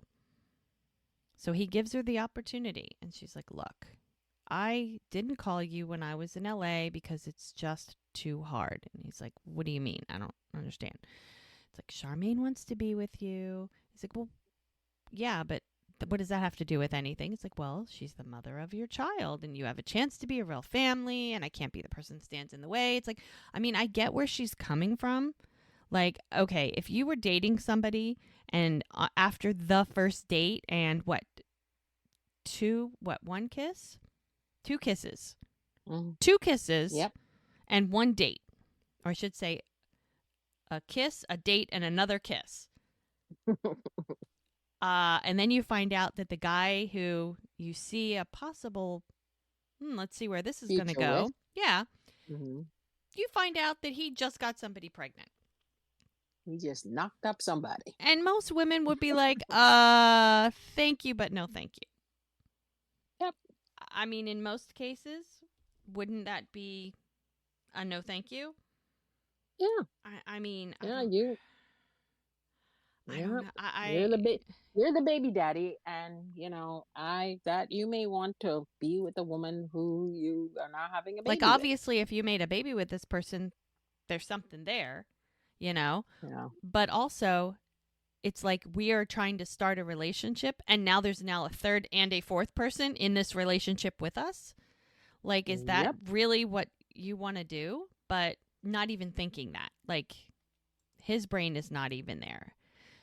So he gives her the opportunity. And she's like, look, I didn't call you when I was in LA because it's just too hard. And he's like, what do you mean? I don't understand. It's like, Charmaine wants to be with you. He's like, well, yeah, but what does that have to do with anything? It's like, well, she's the mother of your child and you have a chance to be a real family and I can't be the person that stands in the way. It's like, I mean, I get where she's coming from. Like, okay, if you were dating somebody and after the first date and one kiss? 2 kisses. Mm-hmm. 2 kisses. Yep. And 1 date. Or I should say a kiss, a date, and another kiss. And then you find out that the guy who you see a possible, let's see where this is going to go. Yeah. Mm-hmm. You find out that he just got somebody pregnant. He just knocked up somebody. And most women would be like, thank you, but no thank you. Yep. I mean, in most cases, wouldn't that be a no thank you? Yeah. I mean... Yeah, you're the baby daddy, and you may want to be with a woman who you are not having a baby with. Obviously, if you made a baby with this person, there's something there, Yeah. But also, it's like we are trying to start a relationship, and now there's a third and a fourth person in this relationship with us. Like, is that really what you want to do? But not even thinking that. Like, his brain is not even there.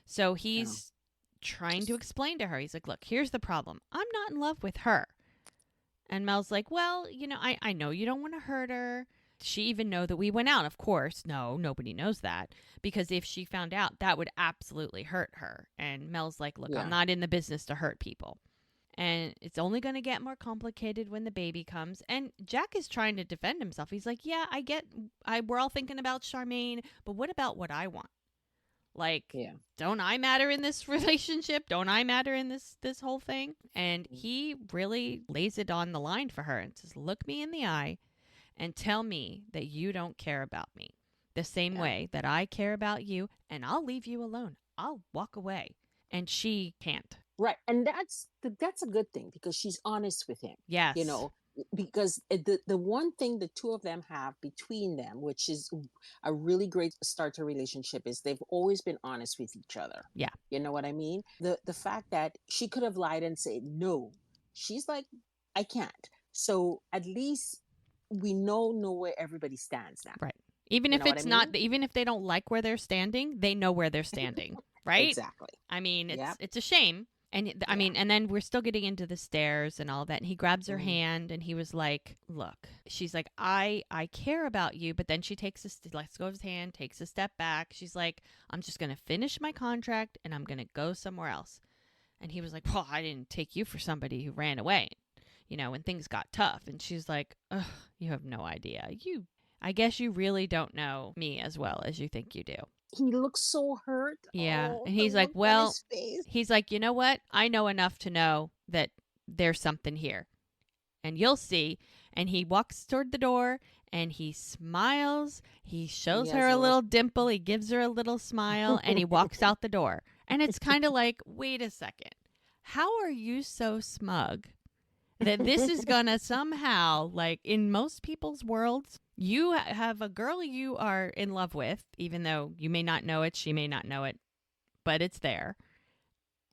So he's trying to explain to her. He's like, look, here's the problem. I'm not in love with her. And Mel's like, well, I know you don't want to hurt her. Does she even know that we went out? Of course. No, nobody knows that. Because if she found out, that would absolutely hurt her. And Mel's like, look, I'm not in the business to hurt people. And it's only going to get more complicated when the baby comes. And Jack is trying to defend himself. He's like, yeah, we're all thinking about Charmaine, but what about what I want? Like, don't I matter in this relationship? Don't I matter in this whole thing? And he really lays it on the line for her and says, look me in the eye and tell me that you don't care about me the same way that I care about you, and I'll leave you alone. I'll walk away. And she can't. Right. And that's a good thing because she's honest with him. Yes. Because the one thing the two of them have between them, which is a really great start to a relationship, is they've always been honest with each other. Yeah. You know what I mean? The fact that she could have lied and said no, she's like, I can't. So at least we know where everybody stands now. Right. Even if it's not, even if they don't like where they're standing, they know where they're standing. Right? Exactly. I mean, it's a shame. And I mean, and then we're still getting into the stairs and all that. And he grabs her hand and he was like, look, she's like, I care about you. But then she lets go of his hand, takes a step back. She's like, I'm just going to finish my contract and I'm going to go somewhere else. And he was like, well, I didn't take you for somebody who ran away. when things got tough. And she's like, ugh, you have no idea. I guess you really don't know me as well as you think you do. He looks so hurt. Yeah. Oh, And the he's like, look on well, his face. he's like, you know what? I know enough to know that there's something here. And you'll see. And he walks toward the door and he smiles. He He shows her has a a little. little dimple. He gives her a little smile and he walks out the door. And it's kind of like, wait a second. How are you so smug that this is going to somehow, like in most people's worlds, you have a girl you are in love with, even though you may not know it, she may not know it, but it's there.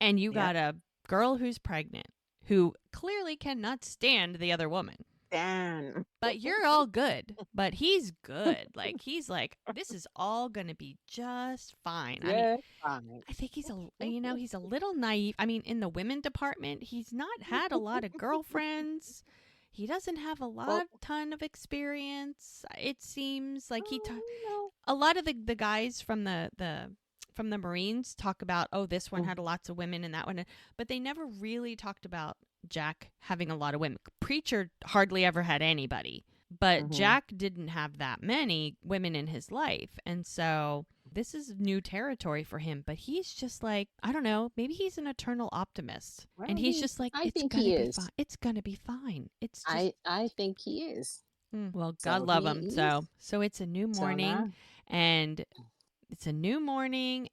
And you Yeah. got a girl who's pregnant who clearly cannot stand the other woman. Dan. But you're all good. But he's good. Like, he's like, this is all going to be just fine. I mean, Yeah, fine. I think he's he's a little naive. I mean, in the women department, he's not had a lot of girlfriends. He doesn't have a Well, ton of experience. It seems like no. a lot of the guys from the Marines talk about, oh, this one had lots of women and that one, but they never really talked about Jack having a lot of women. Preacher hardly ever had anybody, but Mm-hmm. Jack didn't have that many women in his life. And so this is new territory for him, but he's just like, I don't know, maybe he's an eternal optimist. Well, And he's just like, I it's think going to he be is. fine. It's going to be fine. It's just, I think he is. well, God So love he him. is. So it's a new So morning now,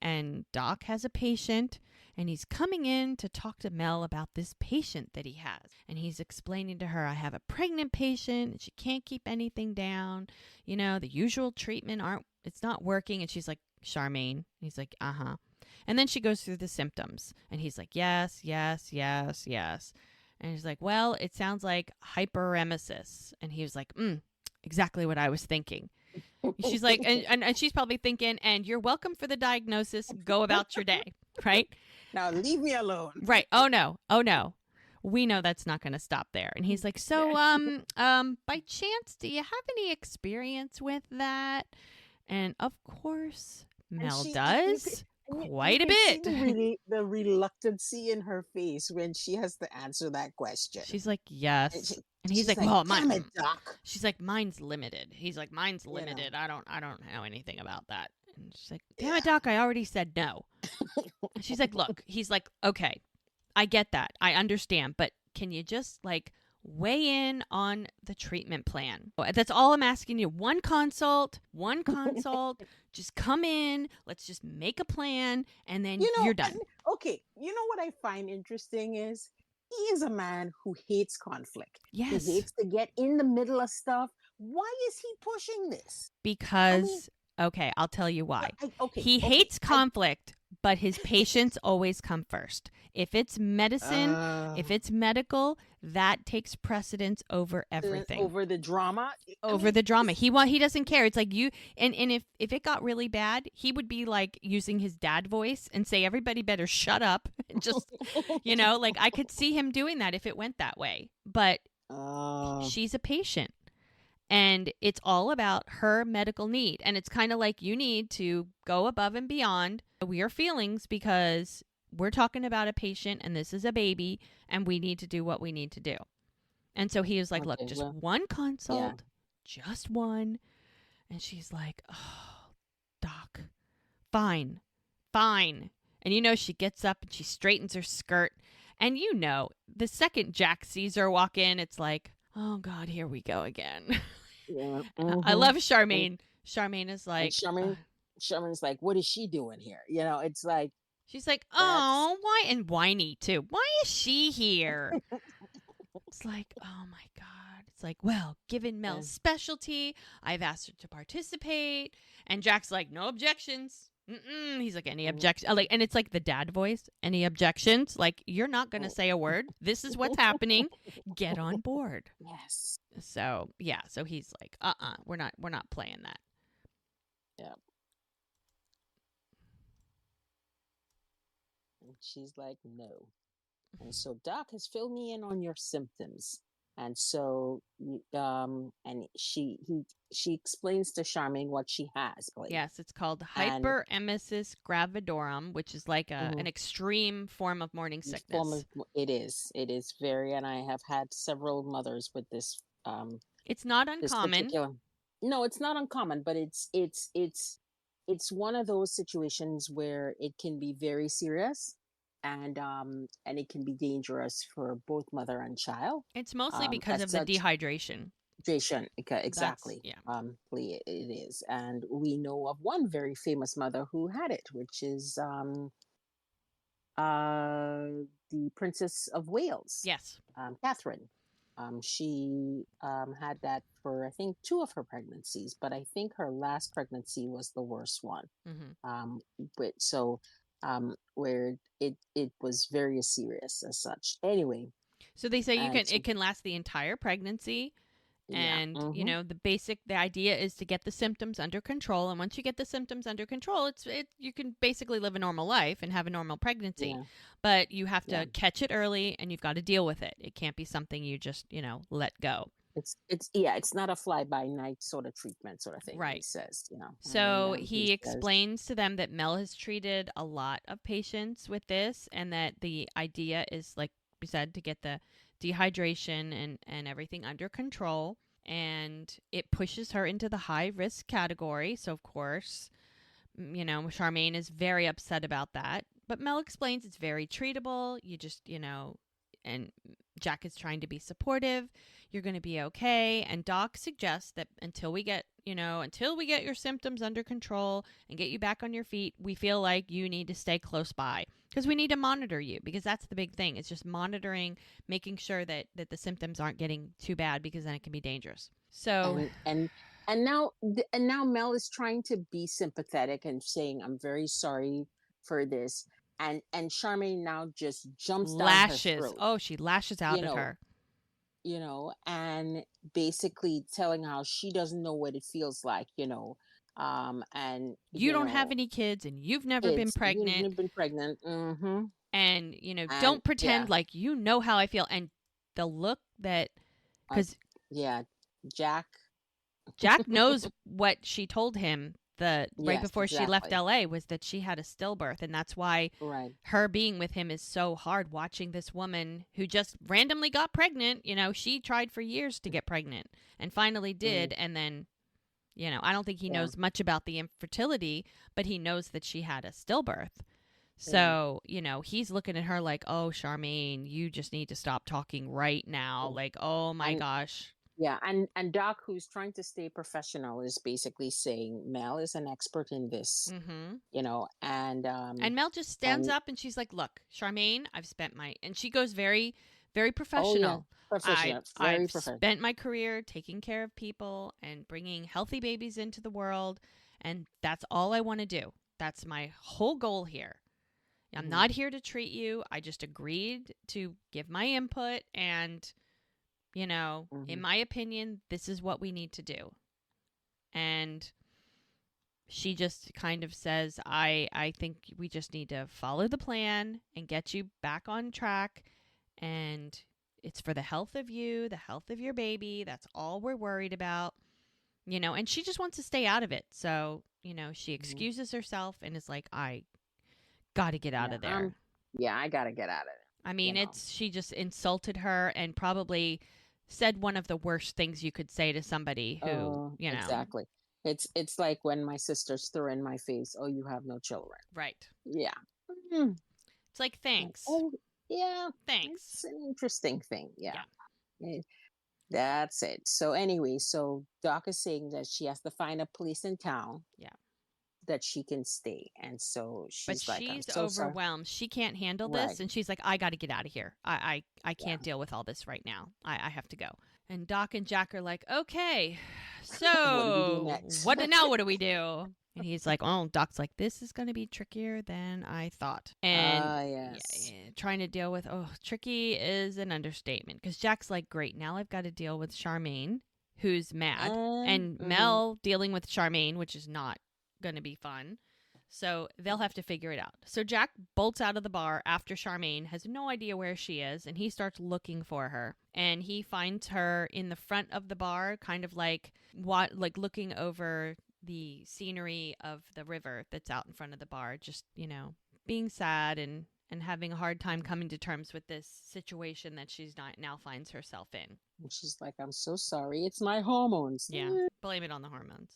and Doc has a patient and he's coming in to talk to Mel about this patient that he has. And he's explaining to her, I have a pregnant patient and she can't keep anything down. The usual treatment it's not working. And she's like, Charmaine. He's like, uh-huh. And then she goes through the symptoms and he's like, yes, yes, yes, yes. And he's like, well, it sounds like hyperemesis. And he was like, exactly what I was thinking. She's like, and she's probably thinking, and you're welcome for the diagnosis. Go about your day, right? now leave me alone. Right. Oh no. Oh no. We know that's not going to stop there. And he's like, so, by chance, do you have any experience with that? And of course, And Mel you does you quite a can see bit. the reluctancy in her face when she has to answer that question. She's like, And, yes. And he's like, like, well, damn it, Doc. she's like, mine's limited. He's like, mine's You know, limited. I don't know anything about that. And she's like, damn yeah. it, Doc, I already said no. And she's like, look, he's like, okay, I get that. I understand. But can you just like weigh in on the treatment plan? That's all I'm asking you. One consult. Just come in. Let's just make a plan. And then you're done. Okay, you know what I find interesting is he is a man who hates conflict. Yes. He hates to get in the middle of stuff. Why is he pushing this? Because, okay, I'll tell you why. He hates conflict, but his patients always come first. If it's medicine, if it's medical, that takes precedence over everything. Over the drama. The drama. He doesn't care. It's like you and if it got really bad, he would be like using his dad voice and say everybody better shut up. Just like I could see him doing that if it went that way. But she's a patient. And it's all about her medical need. And it's kind of like you need to go above and beyond your feelings because we're talking about a patient and this is a baby and we need to do what we need to do. And so he was like, look, just one consult, just one. And she's like, oh, Doc, fine. And she gets up and she straightens her skirt. And the second Jack sees her walk in, it's like, oh, God, here we go again. Yeah. I love Charmaine. Charmaine is like... Charmaine's like, what is she doing here? It's like... She's like, oh, why? And whiny, too. Why is she here? It's like, oh, my God. It's like, well, given Mel's specialty, I've asked her to participate. And Jack's like, no objections. He's like, any objections? And it's like the dad voice. Any objections? Like, you're not going to say a word. This is what's happening. Get on board. Yes. So, yeah. So he's like, we're not playing that. Yeah. And she's like, no. And so Doc has filled me in on your symptoms. And so, and she explains to Charmaine what she has, Blake. Yes, it's called And hyperemesis gravidorum, which is like an mhm, extreme form of morning sickness. it is very, and I have had several mothers with It's not this uncommon. particular. No, it's not uncommon, but it's one of those situations where it can be very serious, and it can be dangerous for both mother and child. It's mostly because As of the such, dehydration. That's, exactly. yeah. It is, and we know of one very famous mother who had it, which is the Princess of Wales, Yes. Catherine. She had that for, I think, two of her pregnancies, but I think her last pregnancy was the worst one. Hmm. Um, where it was very serious as such. Anyway, So they say and it so can last the entire pregnancy. yeah, And, the idea is to get the symptoms under control. And once you get the symptoms under control, you can basically live a normal life and have a normal pregnancy. yeah, But you have yeah. to catch it early and you've got to deal with it. It can't be something you just, let go. It's not a fly by night sort of treatment sort of thing. He Right. says, and So he he says, explains to them that Mel has treated a lot of patients with this and that the idea is, like we said, to get the dehydration and everything under control. And it pushes her into the high risk category. So, of course, Charmaine is very upset about that. But Mel explains it's very treatable. You just, and Jack is trying to be supportive. You're going to be okay. And Doc suggests that until we get your symptoms under control and get you back on your feet, we feel like you need to stay close by because we need to monitor you, because that's the big thing. It's just monitoring, making sure that the symptoms aren't getting too bad, because then it can be dangerous. So, and and and now Mel is trying to be sympathetic and saying, I'm very sorry for this, and Charmaine now just jumps down her lashes. throat, Oh, she lashes you out at know her. and basically telling how she doesn't know what it feels like, and You don't have any kids and you've never been kids, pregnant. you've been pregnant, And, and don't pretend yeah, like you know how I feel. And the look that, uh, because yeah, Jack, Jack knows what she told him the right yes, before she left exactly, LA was that she had a stillbirth. And that's why right, her being with him is so hard, watching this woman who just randomly got pregnant. She tried for years to get pregnant and finally mm, did. And then, I don't think he yeah, knows much about the infertility, but he knows that she had a stillbirth. yeah. So, he's looking at her like, oh, Charmaine, you just need to stop talking right now. Yeah. Like, oh my And gosh. yeah, and Doc, who's trying to stay professional, is basically saying Mel is an expert in this, Mm-hmm. and And Mel just stands and up and she's like, look, Charmaine, I've spent and she goes very, very oh yeah, professional. professional, very I've professional. spent my career taking care of people and bringing healthy babies into the world. And that's all I want to do. That's my whole goal here. I'm Hmm. not here to treat you. I just agreed to give my input. And, in Hmm. my opinion, this is what we need to do. And she just kind of says, I think we just need to follow the plan and get you back on track. And it's for the health of you, the health of your baby. That's all we're worried about. And she just wants to stay out of it. So, she Hmm. excuses herself and is like, I got to get out Yeah, of there. yeah, I gotta get out of I it. mean, she just insulted her and probably said one of the worst things you could say to somebody who, Oh, exactly. It's like when my sisters threw in my face, "Oh, you have no children." right. Yeah. Mm. It's like, thanks. Oh, yeah. Thanks. It's an interesting thing. Yeah. Yeah. Eh, That's it. So anyway, so Doc is saying that she has to find a place in town Yeah. that she can stay. And so But she's like, I'm she's so sorry. overwhelmed. She can't handle Right. this. And she's like, I got to get out of here. I Yeah. can't deal with all this right now. I have to go. And Doc and Jack are like, okay, What do we do so next? what do we do? And he's like, oh, Doc's like, this is going to be trickier than I thought. And Yes. yeah, trying to deal with, tricky is an understatement. Because Jack's like, great, now I've got to deal with Charmaine, who's mad. And Mhm. Mel dealing with Charmaine, which is not going to be fun. So they'll have to figure it out. So Jack bolts out of the bar after Charmaine has no idea where she is, and he starts looking for her. And he finds her in the front of the bar, kind of like looking over the scenery of the river that's out in front of the bar, just, being sad and having a hard time coming to terms with this situation that she's not now finds herself in. And she's like, I'm so sorry. It's my hormones. Yeah. Blame it on the hormones.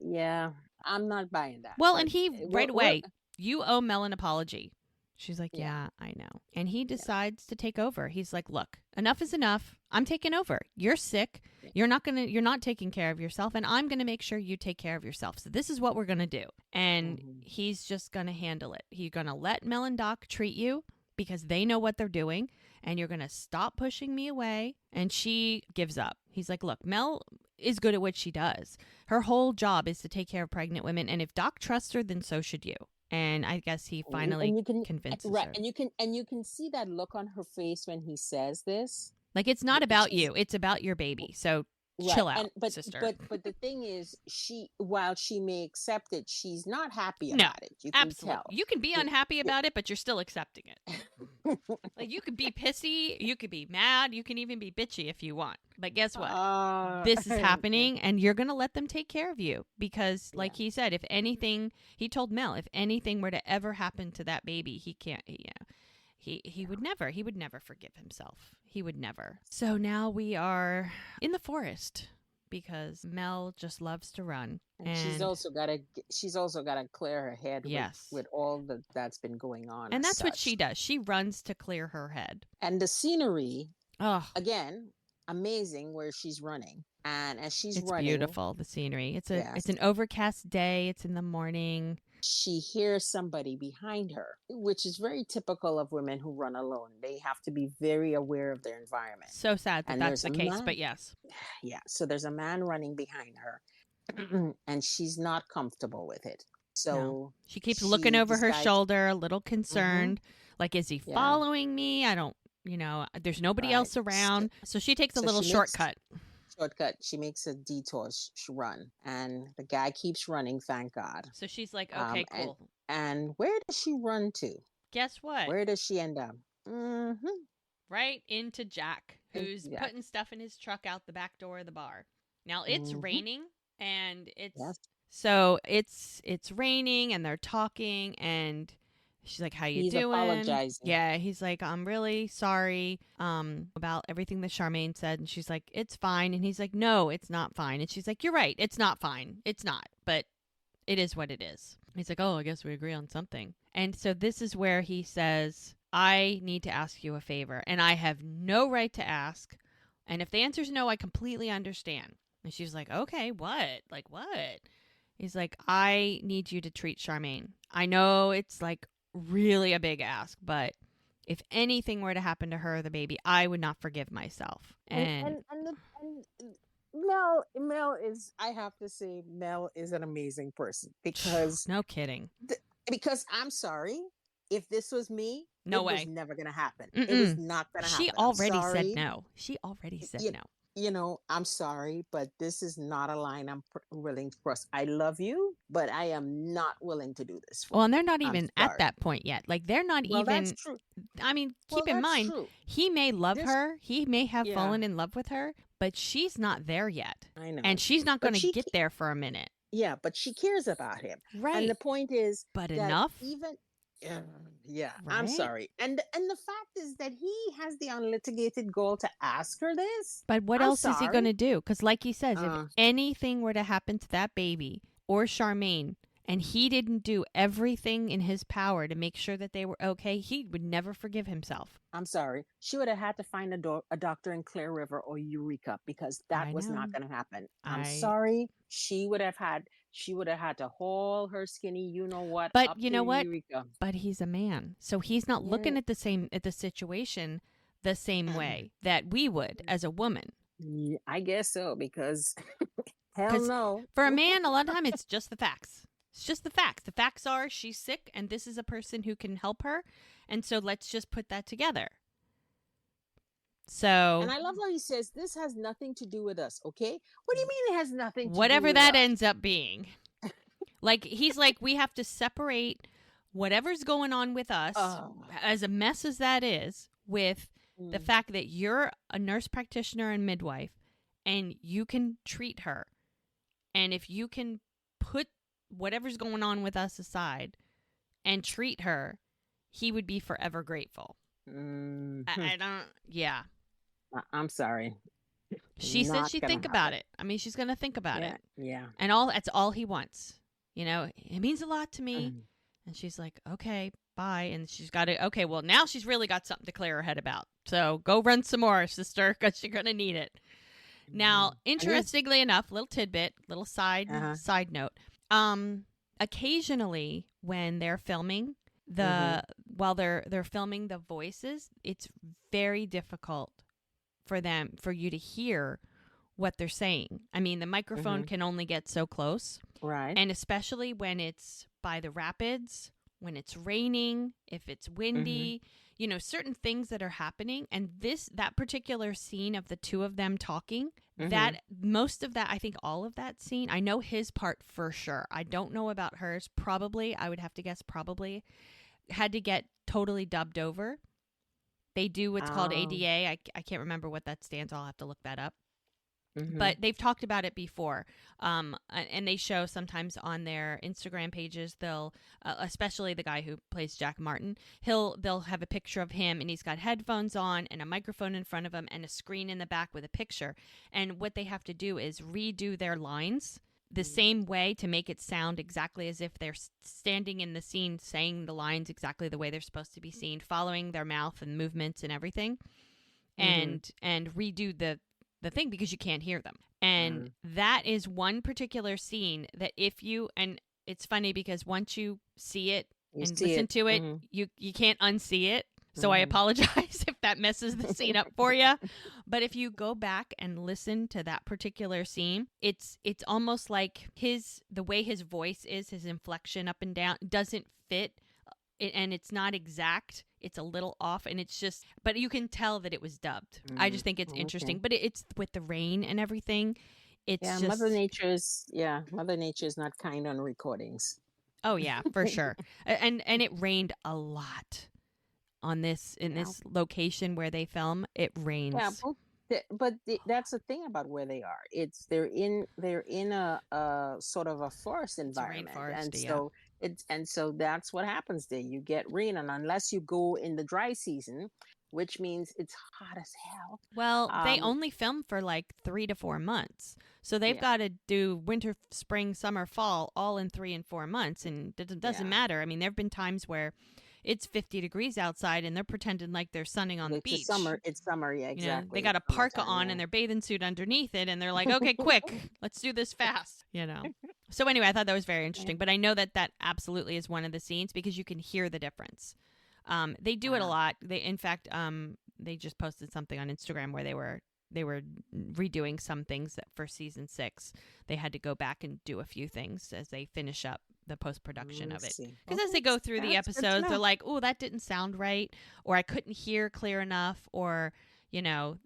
Yeah. I'm not buying that. Well, and he right away, you owe Mel an apology. She's like, yeah, I know. And he decides to take over. He's like, look, enough is enough. I'm taking over. You're sick. You're not taking care of yourself. And I'm going to make sure you take care of yourself. So this is what we're going to do. And he's just going to handle it. He's going to let Mel and Doc treat you because they know what they're doing. And you're going to stop pushing me away. And she gives up. He's like, look, Mel is good at what she does. Her whole job is to take care of pregnant women. And if Doc trusts her, then so should you. And I guess he finally convinces her. And you can see that look on her face when he says this. Like, it's not about you. It's about your baby. So chill out, sister. But the thing is, while she may accept it, she's not happy about it. You can absolutely. tell. You can be unhappy about it, but you're still accepting it. Like, you could be pissy. You could be mad. You can even be bitchy if you want. But guess what? This is happening, and you're going to let them take care of you. Because, like he said, if anything, he told Mel, if anything were to ever happen to that baby, he can't, he would never forgive himself. He would never. So now we are in the forest because Mel just loves to run. And she's also got to clear her head with all that's been going on. And that's what she does. She runs to clear her head. And the scenery, again, amazing where she's running. And as she's running, it's beautiful, the scenery. It's an overcast day. It's in the morning. She hears somebody behind her, which is very typical of women who run alone. They have to be very aware of their environment. So sad that that's the case, but yes. Yeah, so there's a man running behind her, and she's not comfortable with it. So she keeps looking over her shoulder, a little concerned. Like, is he following me? I don't, there's nobody else around. So she takes a little shortcut. She makes a detour run, and the guy keeps running, thank God. So she's like, okay, cool. And where does she run to? Guess what? Where does she end up? Right into Jack, who's putting stuff in his truck out the back door of the bar. Now it's raining, and so it's raining, and they're talking, and she's like, how you doing? Apologizing. Yeah, he's like, I'm really sorry about everything that Charmaine said. And she's like, it's fine. And he's like, no, it's not fine. And she's like, you're right. It's not fine. It's not. But it is what it is. He's like, oh, I guess we agree on something. And so this is where he says, I need to ask you a favor. And I have no right to ask. And if the answer is no, I completely understand. And she's like, okay, what? Like, what? He's like, I need you to treat Charmaine. I know it's like really a big ask, but if anything were to happen to her or the baby, I would not forgive myself. And Mel is, I have to say, Mel is an amazing person because no kidding. Because I'm sorry, if this was me, no it way, was never gonna happen. It was not gonna happen. She already said no. She already said no. I'm sorry, but this is not a line I'm willing to cross. I love you, but I am not willing to do this. Well, and they're not even at that point yet. Like, they're not even. That's true. I mean, keep in mind, he may love her. He may have fallen in love with her, but she's not there yet. I know. And she's not going to get there for a minute. Yeah, but she cares about him. Right. And the point is, but enough? Even. Yeah, right? I'm sorry. And the fact is that he has the unlitigated goal to ask her this. But what else is he going to do? Because like he says, if anything were to happen to that baby or Charmaine, and he didn't do everything in his power to make sure that they were okay, he would never forgive himself. I'm sorry. She would have had to find a doctor in Clear River or Eureka because that was not going to happen. I'm sorry. She would have had to haul her skinny, But you know what? Eureka. But he's a man, so he's not looking at the situation the same way that we would as a woman. Yeah, I guess so, because hell no. For a man, a lot of time it's just the facts. It's just the facts. The facts are she's sick, and this is a person who can help her, and so let's just put that together. So, and I love how he says, this has nothing to do with us, okay? What do you mean it has nothing to do with us? Whatever that ends up being. Like, he's like, we have to separate whatever's going on with us, Oh. as a mess as that is, with the Mm. fact that you're a nurse practitioner and midwife and you can treat her. And if you can put whatever's going on with us aside and treat her, he would be forever grateful. Mhm. I don't, yeah. I'm sorry. She said Not she'd gonna think about happen. it. I mean, she's going to think about Yeah, it. yeah. And that's all he wants. You know, it means a lot to me. Mm. And she's like, okay, bye. And she's got to, okay, well, now she's really got something to clear her head about. So go run some more, sister, because you're going to need it. Now, Mhm. And then, interestingly enough, little tidbit, little uh-huh. side note. Occasionally when they're filming Mm-hmm. while they're filming the voices, it's very difficult for you to hear what they're saying. I mean, the microphone Mm-hmm. can only get so close, Right. and especially when it's by the rapids, when it's raining, if it's Mm-hmm. windy, certain things that are happening. And that particular scene of the two of them talking, Mm-hmm. that most of that, I think all of that scene, I know his part for sure. I don't know about hers. Probably, I would have to guess, probably had to get totally dubbed over. They do what's called Um, ADA. I can't remember what that stands. I'll have to look that up, mm-hmm. but they've talked about it before, and they show sometimes on their Instagram pages. They'll, especially the guy who plays Jack Martin, they'll have a picture of him, and he's got headphones on and a microphone in front of him and a screen in the back with a picture. And what they have to do is redo their lines the same way to make it sound exactly as if they're standing in the scene, saying the lines exactly the way they're supposed to be seen, following their mouth and movements and everything, Mm-hmm. and redo the thing because you can't hear them. And that is one particular scene that if you, and it's funny because once you see it You and see listen it. to it, Mm-hmm. you can't unsee it. So I Mm-hmm. apologize if that messes the scene up for you. But if you go back and listen to that particular scene, it's almost like the way his voice is, his inflection up and down doesn't fit, and it's not exact. It's a little off, and it's just, but you can tell that it was dubbed. I just think it's Okay. interesting, but it's with the rain and everything. It's Yeah, just, Mother Nature is not kind on recordings. oh yeah, for sure. And it rained a lot on this in Yeah. this location where they film. It Yeah, rains. that's the thing about where they are. It's they're in a sort of a forest It's a environment, rainforest, and yeah. so that's what happens there. You get rain, and unless you go in the dry season, which means it's hot as hell. Well, they Um, only film for like 3 to 4 months. So they've yeah, got to do winter, spring, summer, fall all in 3 and 4 months. And it doesn't yeah. matter. I mean, there have been times where it's 50 degrees outside and they're pretending like they're sunning on the It's a beach. summer. It's summer. Yeah, They exactly. got It's a parka summertime. on Yeah. and their bathing suit underneath it. And they're like, okay, quick, let's do this fast. So anyway, I thought that was very interesting. But I know that absolutely is one of the scenes because you can hear the difference. They do it a Uh, lot. In fact, they just posted something on Instagram where they were redoing some things that for season 6 they had to go back and do a few things as they finish up the post production I of it. see. Because Okay, as they go through the that's good to episodes, they're know. like, "Oh, that didn't sound right," or "I couldn't hear clear enough," or you know,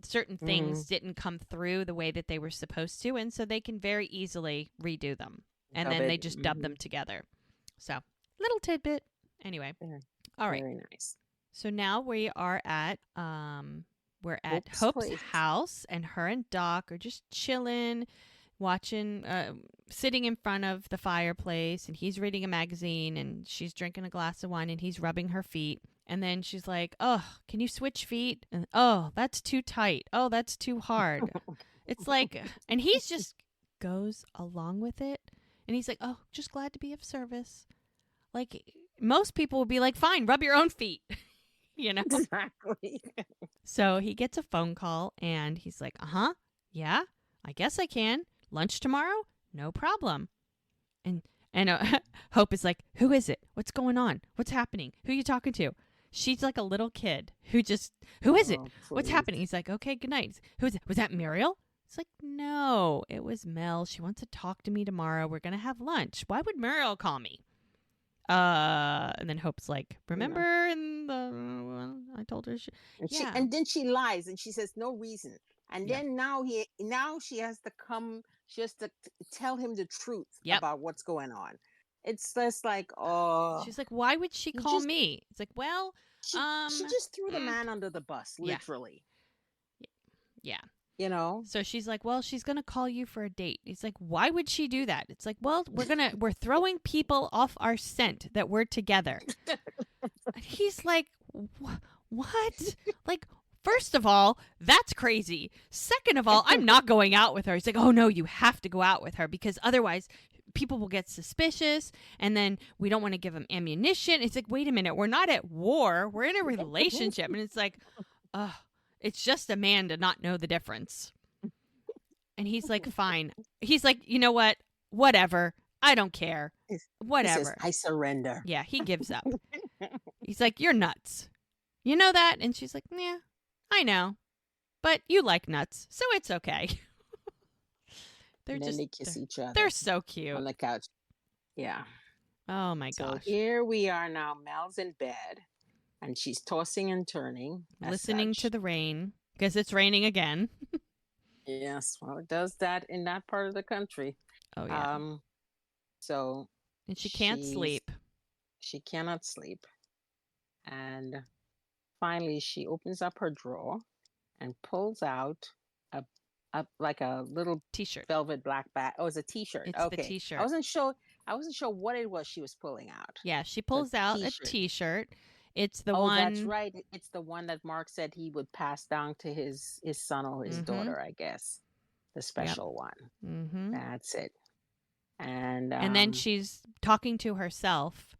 certain Mm, things didn't come through the way that they were supposed to, and so they can very easily redo them, and of then it. they just dub them together. So, little tidbit. Anyway, Very, all right. very nice. So now we're at Hope's Hope's place. house, and her and Doc are just chilling, watching, sitting in front of the fireplace, and he's reading a magazine, and she's drinking a glass of wine, and he's rubbing her feet. And then she's like, "Oh, can you switch feet?" And "Oh, that's too tight. Oh, that's too hard." It's like, and he's just goes along with it, and he's like, "Oh, just glad to be of service." Like most people would be like, "Fine, rub your own feet," you know. Exactly. So he gets a phone call and he's like, yeah, I guess I can. Lunch tomorrow? No problem. And Hope is like, who is it? What's going on? What's happening? Who are you talking to? She's like a little kid who is it? Oh, What's please. happening? He's like, okay, good night. Who is it? Was that Muriel? It's like, no, it was Mel. She wants to talk to me tomorrow. We're going to have lunch. Why would Muriel call me? And then Hope's like, You know, remember in the, I told her, and yeah. then she lies and she says no reason. And Yep. then now she has to come, she has to tell him the truth Yep. about what's going on. It's just like, oh, She's like, why would she you call just me? It's like, well, she just threw the mm, man under the bus, yeah, literally. yeah. You know? So she's like, well, she's gonna call you for a date. He's like, why would she do that? It's like, well, we're throwing people off our scent that we're together. And he's like, what? Like, first of all, that's crazy. Second of all, I'm not going out with her. He's like, oh no, you have to go out with her because otherwise people will get suspicious and then we don't want to give them ammunition. It's like, wait a minute, we're not at war. We're in a relationship. And it's like, oh, it's just a man to not know the difference. And he's like, fine. He's like, you know what? Whatever. I don't care. He says, Whatever. I surrender. Yeah, he gives up. He's like, you're nuts. You know that? And she's like, yeah, I know. But you like nuts, so it's okay. And then they kiss each other They're so cute. on the couch. Yeah. Oh my So gosh. here we are now. Mel's in bed and she's tossing and turning. Listening to the rain because it's raining again. Yes. Well, it does that in that part of the country. Oh, yeah. So. And she can't sleep. She cannot sleep. And finally, she opens up her drawer and pulls out like a little T-shirt, velvet black bag. Oh, it's a T-shirt. It's okay. the T-shirt. I wasn't sure what it was she was pulling out. Yeah, she pulls out a T-shirt. It's the one. Oh, that's right. It's the one that Mark said he would pass down to his son or his daughter, I guess. The special one. Mm-hmm. That's it. And then she's talking to herself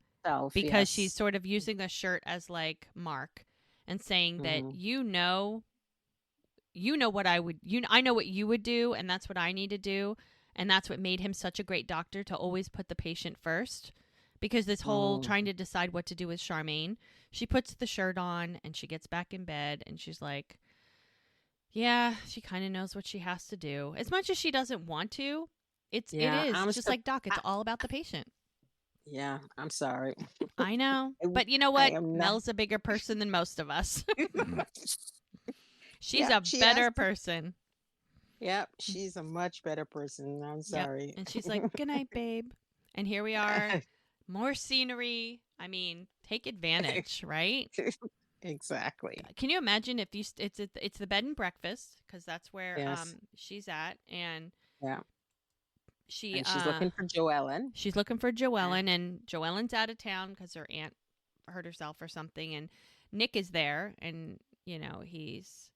because she's sort of using the shirt as like Mark and saying that you know what I know what you would do, and that's what I need to do, and that's what made him such a great doctor, to always put the patient first. Because this whole trying to decide what to do with Charmaine, she puts the shirt on and she gets back in bed and she's like, yeah, she kind of knows what she has to do, as much as she doesn't want to. It is just like Doc. It's all about the patient. Yeah, I'm sorry. I know, but you know what? Mel's a bigger person than most of us. She's a better person. Yep, she's a much better person. I'm sorry. Yep. And she's like, "Good night, babe." And here we are, more scenery. I mean, take advantage, right? Exactly. Can you imagine if it's the bed and breakfast, because that's where she's at, and yeah. She's looking for Joellen. She's looking for Joellen, and Joellen's out of town because her aunt hurt herself or something, and Nick is there, and you know he's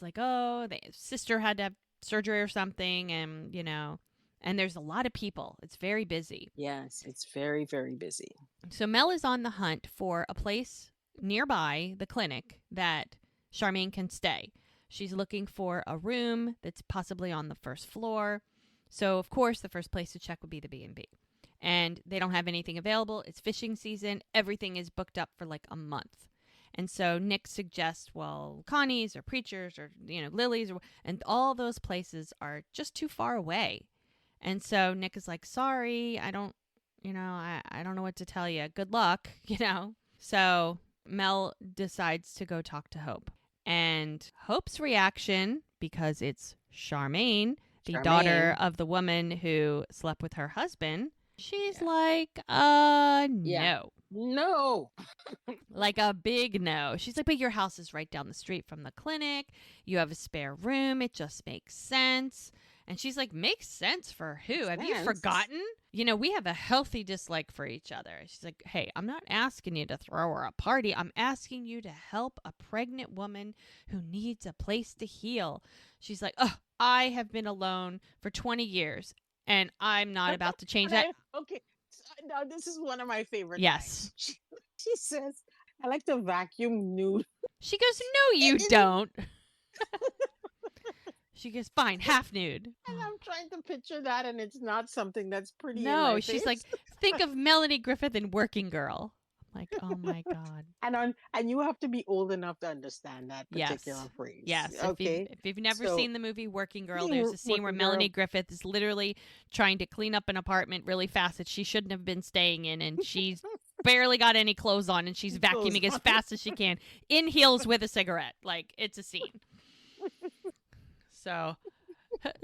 like, oh, the sister had to have surgery or something, and you know, and there's a lot of people. It's very busy. Yes, it's very, very busy. So Mel is on the hunt for a place nearby the clinic that Charmaine can stay. She's looking for a room that's possibly on the first floor. So, of course, the first place to check would be the B&B. And they don't have anything available. It's fishing season. Everything is booked up for like a month. And so Nick suggests, well, Connie's or Preacher's or, you know, Lily's, and all those places are just too far away. And so Nick is like, sorry, I don't know what to tell you. Good luck, you know. So Mel decides to go talk to Hope. And Hope's reaction, because it's Charmaine, the daughter of the woman who slept with her husband, she's like, no. No. Like a big no. She's like, but your house is right down the street from the clinic. You have a spare room. It just makes sense. And she's like, makes sense for who? Have you forgotten? You know, we have a healthy dislike for each other. She's like, hey, I'm not asking you to throw her a party. I'm asking you to help a pregnant woman who needs a place to heal. She's like, oh, I have been alone for 20 years, and I'm not about to change that. Okay. Now, this is one of my favorite. Yes. She says, I like to vacuum nude. She goes, no, you don't. She goes, fine, half nude. And I'm trying to picture that, and it's not something that's pretty. No, she's like, think of Melanie Griffith in Working Girl. I'm like, oh my God. And you have to be old enough to understand that particular phrase. Yes. Okay. If you've never seen the movie Working Girl, there's a scene where Melanie Griffith is literally trying to clean up an apartment really fast that she shouldn't have been staying in, and she's barely got any clothes on, and she's vacuuming as fast as she can in heels with a cigarette. Like, it's a scene.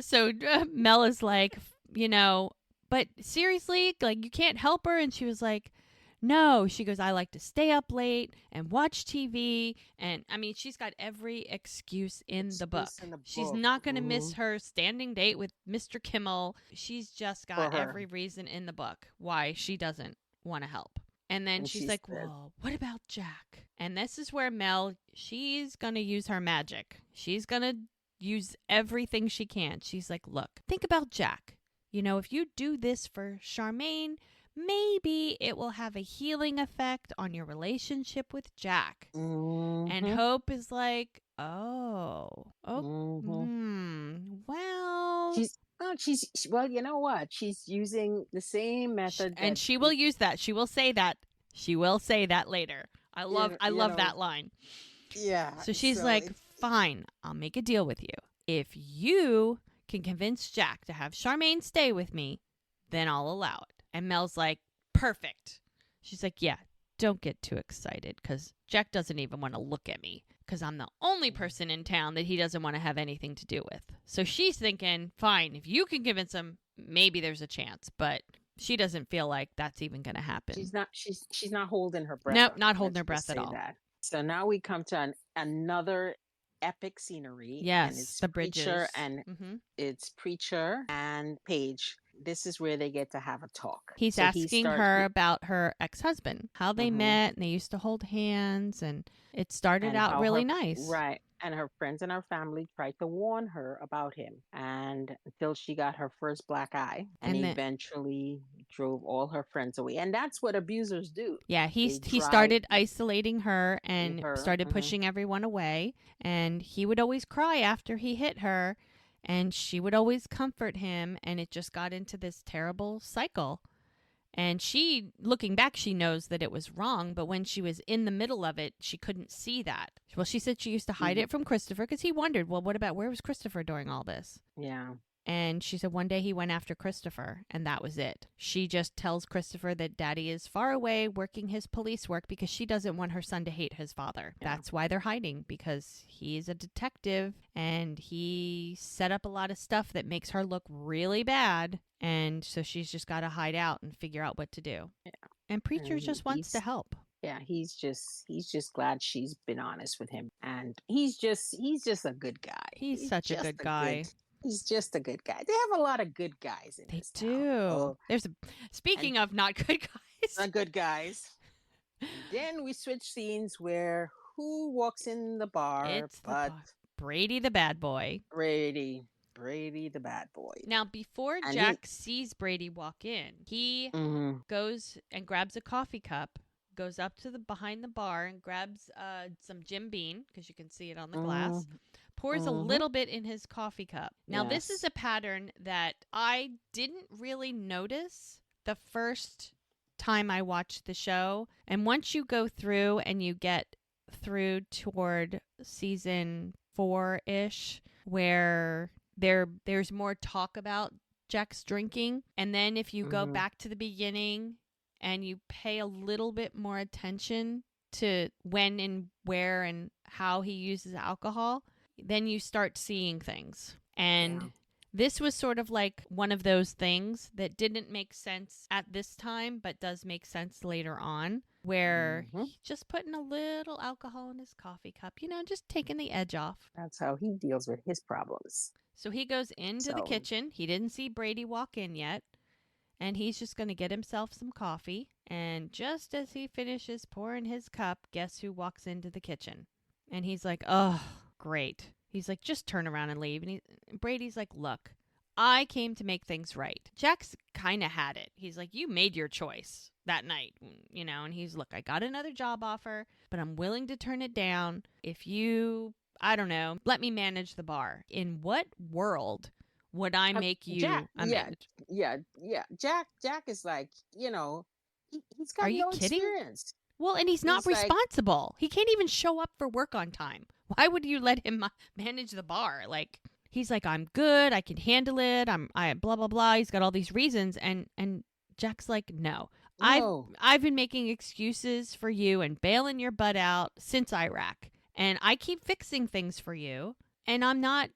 So Mel is like, you know, but seriously, like, you can't help her. And she was like, no. She goes, I like to stay up late and watch TV. And I mean, she's got every excuse in the book. Excuse in the She's book. not going to miss her standing date with Mr. Kimmel. She's just For got her. every reason in the book why she doesn't want to help. And then And she's she like, said, well, what about Jack? And this is where Mel, she's going to use her magic. She's going to use everything she can. She's like, look, think about Jack. You know, if you do this for Charmaine, maybe it will have a healing effect on your relationship with Jack. And mm-hmm, Hope is like, oh, mm-hmm. well. Well, you know what? She's using the same method And that, she will use that. She will say that. She will say that later. I you love know, that line. yeah. So she's So like, it's, fine, I'll make a deal with you. If you can convince Jack to have Charmaine stay with me, then I'll allow it. And Mel's like, perfect. She's like, yeah, don't get too excited because Jack doesn't even want to look at me because I'm the only person in town that he doesn't want to have anything to do with. So she's thinking, fine, if you can convince him, maybe there's a chance. But she doesn't feel like that's even going to happen. she's not holding her breath. Nope, not holding Let's her breath just at say all. that. So now we come to another epic scenery, and Yes, it's the Preacher bridges. and Mm-hmm. it's Preacher and Paige. This is where they get to have a talk. He's So he asking starts, her about her ex-husband, how they met, and they used to hold hands, and it started and out how really her nice. right and her friends and her family tried to warn her about him, and until she got her first black eye, and And then, eventually drove all her friends away. And that's what abusers do. yeah, They he drive started isolating her and her. started pushing everyone away. And he would always cry after he hit her, and she would always comfort him. And it just got into this terrible cycle. And she, looking back, she knows that it was wrong, but when she was in the middle of it, she couldn't see that. Well, she said she used to hide it from Christopher because he wondered, well, what about where was Christopher during all this? Yeah. And she said one day he went after Christopher, and that was it. She just tells Christopher that Daddy is far away working his police work because she doesn't want her son to hate his father. Yeah. That's why they're hiding, because he's a detective and he set up a lot of stuff that makes her look really bad. And so she's just got to hide out and figure out what to do. Yeah. And Preacher just wants to help. Yeah, he's just glad she's been honest with him, and he's just a good guy. He's such a good guy. He's just a good guy. They have a lot of good guys in this town. They do. Oh, Speaking of not good guys. Not good guys. Then we switch scenes where who walks in the bar It's but Brady the bad boy. Brady the bad boy. Now, before Jack sees Brady walk in, he goes and grabs a coffee cup, goes up to behind the bar and grabs some Jim Beam, because you can see it on the glass, pours a little bit in his coffee cup. Now, this is a pattern that I didn't really notice the first time I watched the show. And once you go through and you get through toward season 4-ish, where there's more talk about Jack's drinking, and then if you go back to the beginning and you pay a little bit more attention to when and where and how he uses alcohol, then you start seeing things. And this was sort of like one of those things that didn't make sense at this time, but does make sense later on, where he's just putting a little alcohol in his coffee cup, just taking the edge off. That's how he deals with his problems. So he goes into the kitchen. He didn't see Brady walk in yet. And he's just going to get himself some coffee. And just as he finishes pouring his cup, guess who walks into the kitchen? And he's like, oh, great. He's like, just turn around and leave. And Brady's like, look, I came to make things right. Jack's kind of had it. He's like, you made your choice that night, and he's, look, I got another job offer, but I'm willing to turn it down if you, I don't know, let me manage the bar. In what world would I make you a manager? Yeah. Jack is like, he's got no experience. Well, and he's not responsible. He can't even show up for work on time. Why would you let him manage the bar? Like, he's like, I'm good. I can handle it. I blah, blah, blah. He's got all these reasons. And Jack's like, no. I've been making excuses for you and bailing your butt out since Iraq. And I keep fixing things for you. And I'm not,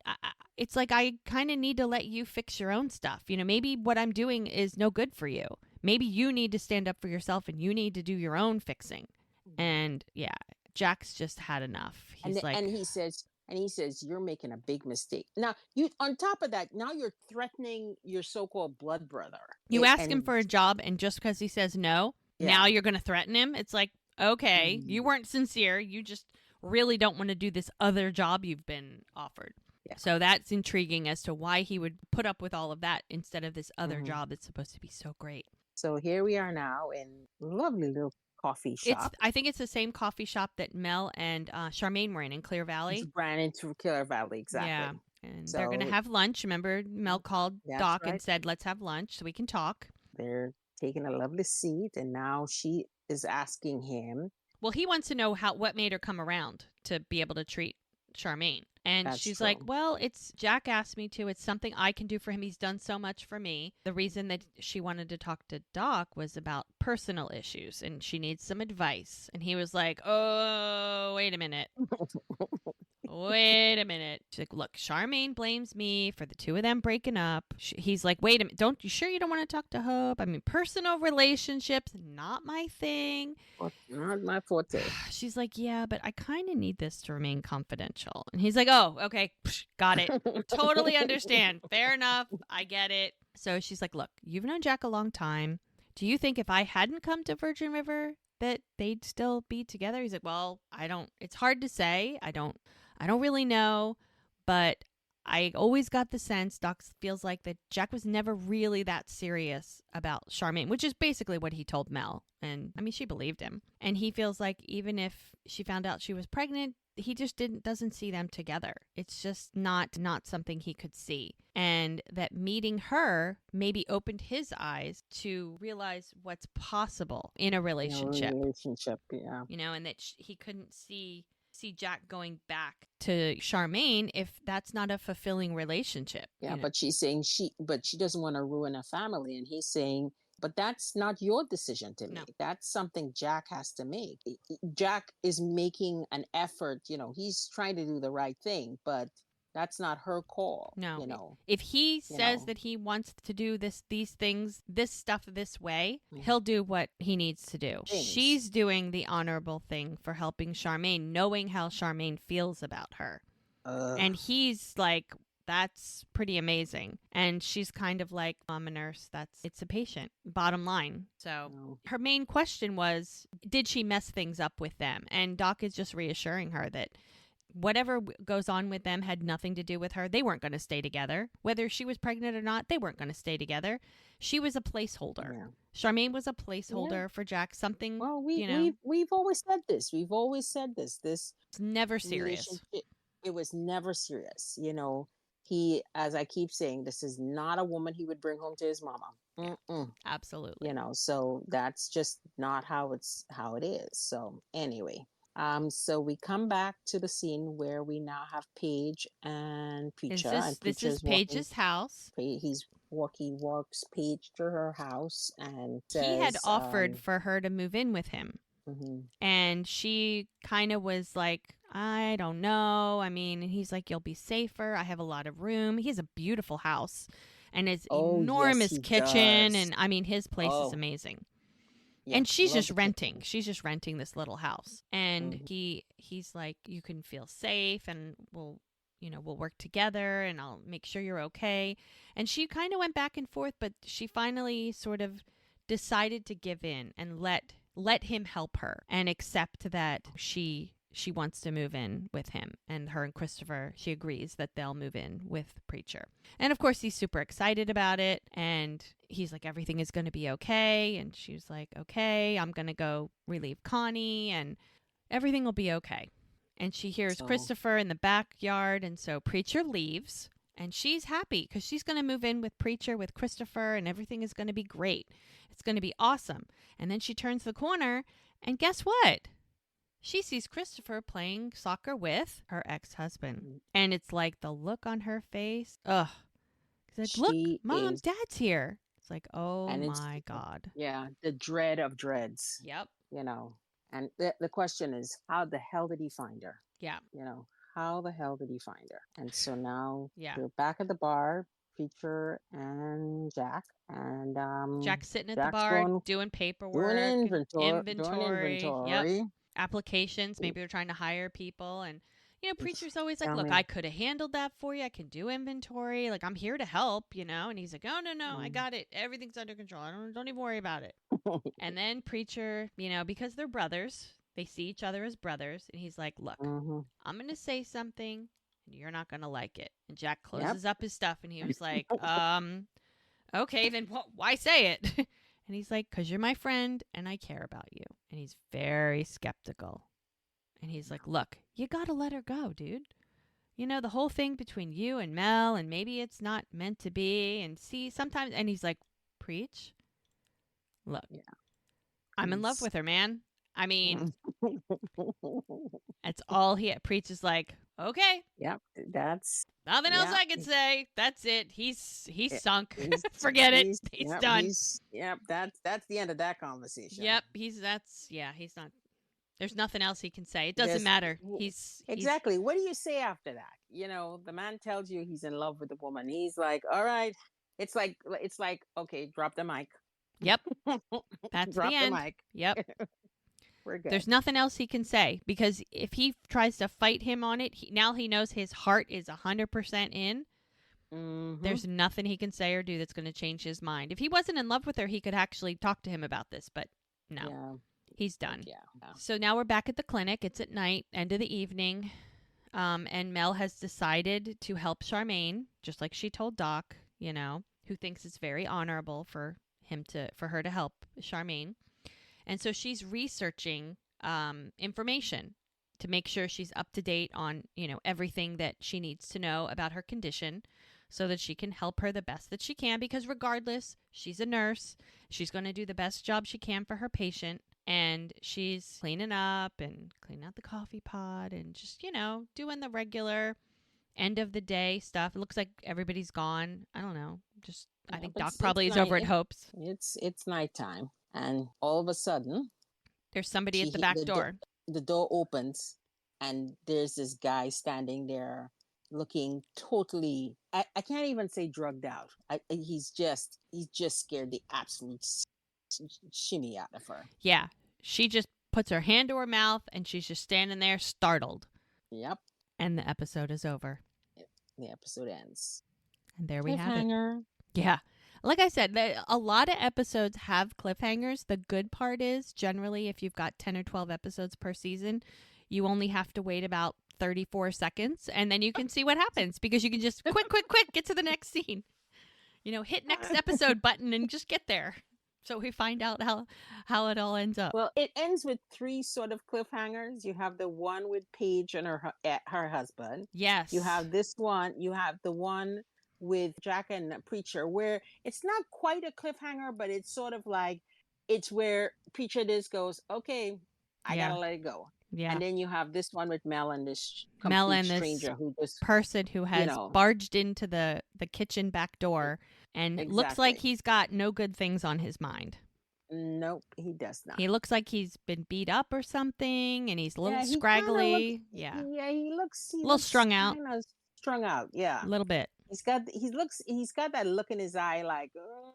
it's like I kind of need to let you fix your own stuff. Maybe what I'm doing is no good for you. Maybe you need to stand up for yourself and you need to do your own fixing. Mhm. And yeah, Jack's just had enough. He's like, And he says you're making a big mistake. Now, you on top of that, now you're threatening your so-called blood brother. you ask him And for a job, and just because he says no, now yeah. you're going to threaten him. It's like, okay, you Mhm. weren't sincere. You just really don't want to do this other job you've been offered. Yeah. So that's intriguing as to why he would put up with all of that instead of this other Mhm. job that's supposed to be so great. So here we are now in lovely little coffee shop. I think it's the same coffee shop that Mel and Charmaine were in Clear Valley. Ran into Killer Valley, Yeah. exactly. And they're going to So have lunch. Remember, Mel called that's Doc and right. said, let's have lunch so we can talk. They're taking a lovely seat, and now she is asking him. Well, he wants to know what made her come around to be able to treat Charmaine. And That's she's like, true. well, it's Jack asked me to. It's something I can do for him. He's done so much for me. The reason that she wanted to talk to Doc was about personal issues and she needs some advice. And he was like, oh, wait a minute. Wait a minute. She's like, look, Charmaine blames me for the two of them breaking up. He's like, wait a minute. You sure you don't want to talk to Hope? I mean, personal relationships, not my thing. Well, not my forte. She's like, yeah, but I kind of need this to remain confidential. And he's like, oh, okay. Got it. Totally understand. Fair enough. I get it. So she's like, look, you've known Jack a long time. Do you think if I hadn't come to Virgin River that they'd still be together? He's like, well, it's hard to say. I don't really know, but I always got the sense Doc feels like that Jack was never really that serious about Charmaine, which is basically what he told Mel. And I mean, she believed him. And he feels like even if she found out she was pregnant, he just doesn't see them together. It's just not something he could see. And that meeting her maybe opened his eyes to realize what's possible in a relationship. Yeah. And that he couldn't see Jack going back to Charmaine if that's not a fulfilling relationship. Yeah, but she's saying but she doesn't want to ruin a family, and he's saying, but that's not your decision to No. make. That's something Jack has to make. Jack is making an effort. He's trying to do the right thing, but that's not her call. No. If he says that he wants to do these things, this stuff this way, he'll do what he needs to do. She's doing the honorable thing for helping Charmaine, knowing how Charmaine feels about her. And he's like, that's pretty amazing. And she's kind of like, I'm a nurse. It's a patient, bottom line. So her main question was, did she mess things up with them? And Doc is just reassuring her that whatever goes on with them had nothing to do with her. They weren't going to stay together. Whether she was pregnant or not, they weren't going to stay together. She was a placeholder. Yeah. Charmaine was a placeholder for Jack. Something, well, we've always said this. We've always said this. This it's never serious. It was never serious. He, as I keep saying, this is not a woman he would bring home to his mama. Mm-mm. Absolutely. So that's just not how it is. So anyway, so we come back to the scene where we now have Paige and Preacher. This is Paige's house. He walks Paige to her house and says, he had offered for her to move in with him. Mm-hmm. And she kind of was like, I don't know. I mean, he's like, you'll be safer. I have a lot of room. He has a beautiful house and his enormous kitchen. Does. And I mean, his place is amazing. Yeah, and she's just renting. She's just renting this little house. And he's like, you can feel safe and we'll work together and I'll make sure you're okay. And she kind of went back and forth, but she finally sort of decided to give in and let him help her and accept that she wants to move in with him. And her and Christopher, she agrees that they'll move in with Preacher. And of course, he's super excited about it. And he's like, everything is going to be okay. And she's like, okay, I'm going to go relieve Connie and everything will be okay. And she hears Christopher in the backyard. And so Preacher leaves. And she's happy because she's going to move in with Preacher, with Christopher, and everything is going to be great. It's going to be awesome. And then she turns the corner, and guess what? She sees Christopher playing soccer with her ex-husband. And it's like the look on her face. Ugh. It's like, look, Mom, Dad's here. It's like, oh my God. Yeah, the dread of dreads. Yep. And the question is, how the hell did he find her? Yeah. how the hell did he find her? And so now Yeah. they're back at the bar, Preacher and Jack, and Jack's sitting at the Jack's bar going doing doing paperwork and inventory, doing inventory. Yep. inventory. Applications. Maybe they're trying to hire people. And, Preacher's always like, Tell look, me. I could have handled that for you. I can do inventory. Like, I'm here to help. And he's like, oh, no, I Mm. got it. Everything's under control. Don't even worry about it. And then Preacher, because they're brothers, they see each other as brothers. And he's like, look, Hmm. I'm going to say something and you're not going to like it. And Jack Yep. closes up his stuff and he was like, okay, then why say it? And he's like, because you're my friend and I care about you. And he's very skeptical. And he's like, look, you got to let her go, dude. The whole thing between you and Mel, and maybe it's not meant to be. And see, sometimes, and he's like, preach. Look, Yeah. I'm in love He's- with her, man. I mean, that's all he preaches. Like, okay, Yep. That's nothing else yeah. I can say. That's it. He's Yeah, sunk. Forget it. He's done. that's the end of that conversation. Yep, he's not. There's nothing else he can say. It doesn't There's matter. He's exactly, what do you say after that? The man tells you he's in love with the woman. He's like, all right. It's like okay, drop the mic. Yep, that's the Drop the end. mic. Yep. We're good. There's nothing else he can say because if he tries to fight him on it, now he knows his heart is 100% in. Mm-hmm. There's nothing he can say or do that's going to change his mind. If he wasn't in love with her, he could actually talk to him about this, but no. Yeah. He's done. Yeah. So now we're back at the clinic. It's at night, end of the evening. And Mel has decided to help Charmaine, just like she told Doc, who thinks it's very honorable for her to help Charmaine. And so she's researching information to make sure she's up to date on, everything that she needs to know about her condition so that she can help her the best that she can. Because regardless, she's a nurse. She's going to do the best job she can for her patient. And she's cleaning up and cleaning out the coffee pot and just, doing the regular end of the day stuff. It looks like everybody's gone. I don't know. I think Doc probably is over at Hope's. It's nighttime. And all of a sudden, there's somebody at the back door. The door opens and there's this guy standing there looking totally, I can't even say drugged out. He's just scared the absolute shimmy out of her. Yeah. She just puts her hand to her mouth and she's just standing there startled. Yep. And the episode is over. The episode ends. And there we have it. Cliffhanger. Yeah. Like I said, a lot of episodes have cliffhangers. The good part is generally if you've got 10 or 12 episodes per season, you only have to wait about 34 seconds and then you can see what happens because you can just quick, get to the next scene. Hit next episode button and just get there. So we find out how it all ends up. Well, it ends with 3 sort of cliffhangers. You have the one with Paige and her husband. Yes. You have this one. You have the one with Jack and Preacher, where it's not quite a cliffhanger, but it's sort of like it's where Preacher just goes, okay, I gotta let it go. Yeah. And then you have this one with Mel and this stranger who just person who has barged into the kitchen back door and looks like he's got no good things on his mind. Nope, he does not. He looks like he's been beat up or something, and he's a little scraggly. He looks a little strung out. Strung out, yeah, a little bit. He's got that look in his eye, like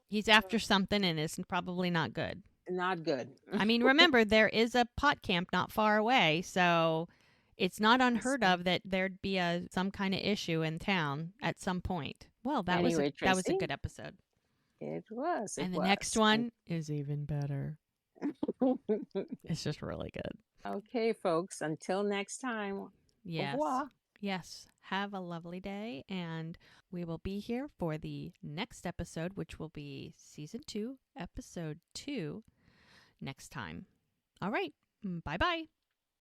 he's after something, and it's probably not good. Not good. I mean, remember there is a pot camp not far away, so it's not unheard of that there'd be some kind of issue in town at some point. Well, that was a good episode. It was. And the next one is even better. It's just really good. Okay, folks. Until next time. Yes. Au revoir. Yes. Have a lovely day. And we will be here for the next episode, which will be season 2, episode 2, next time. All right. Bye-bye.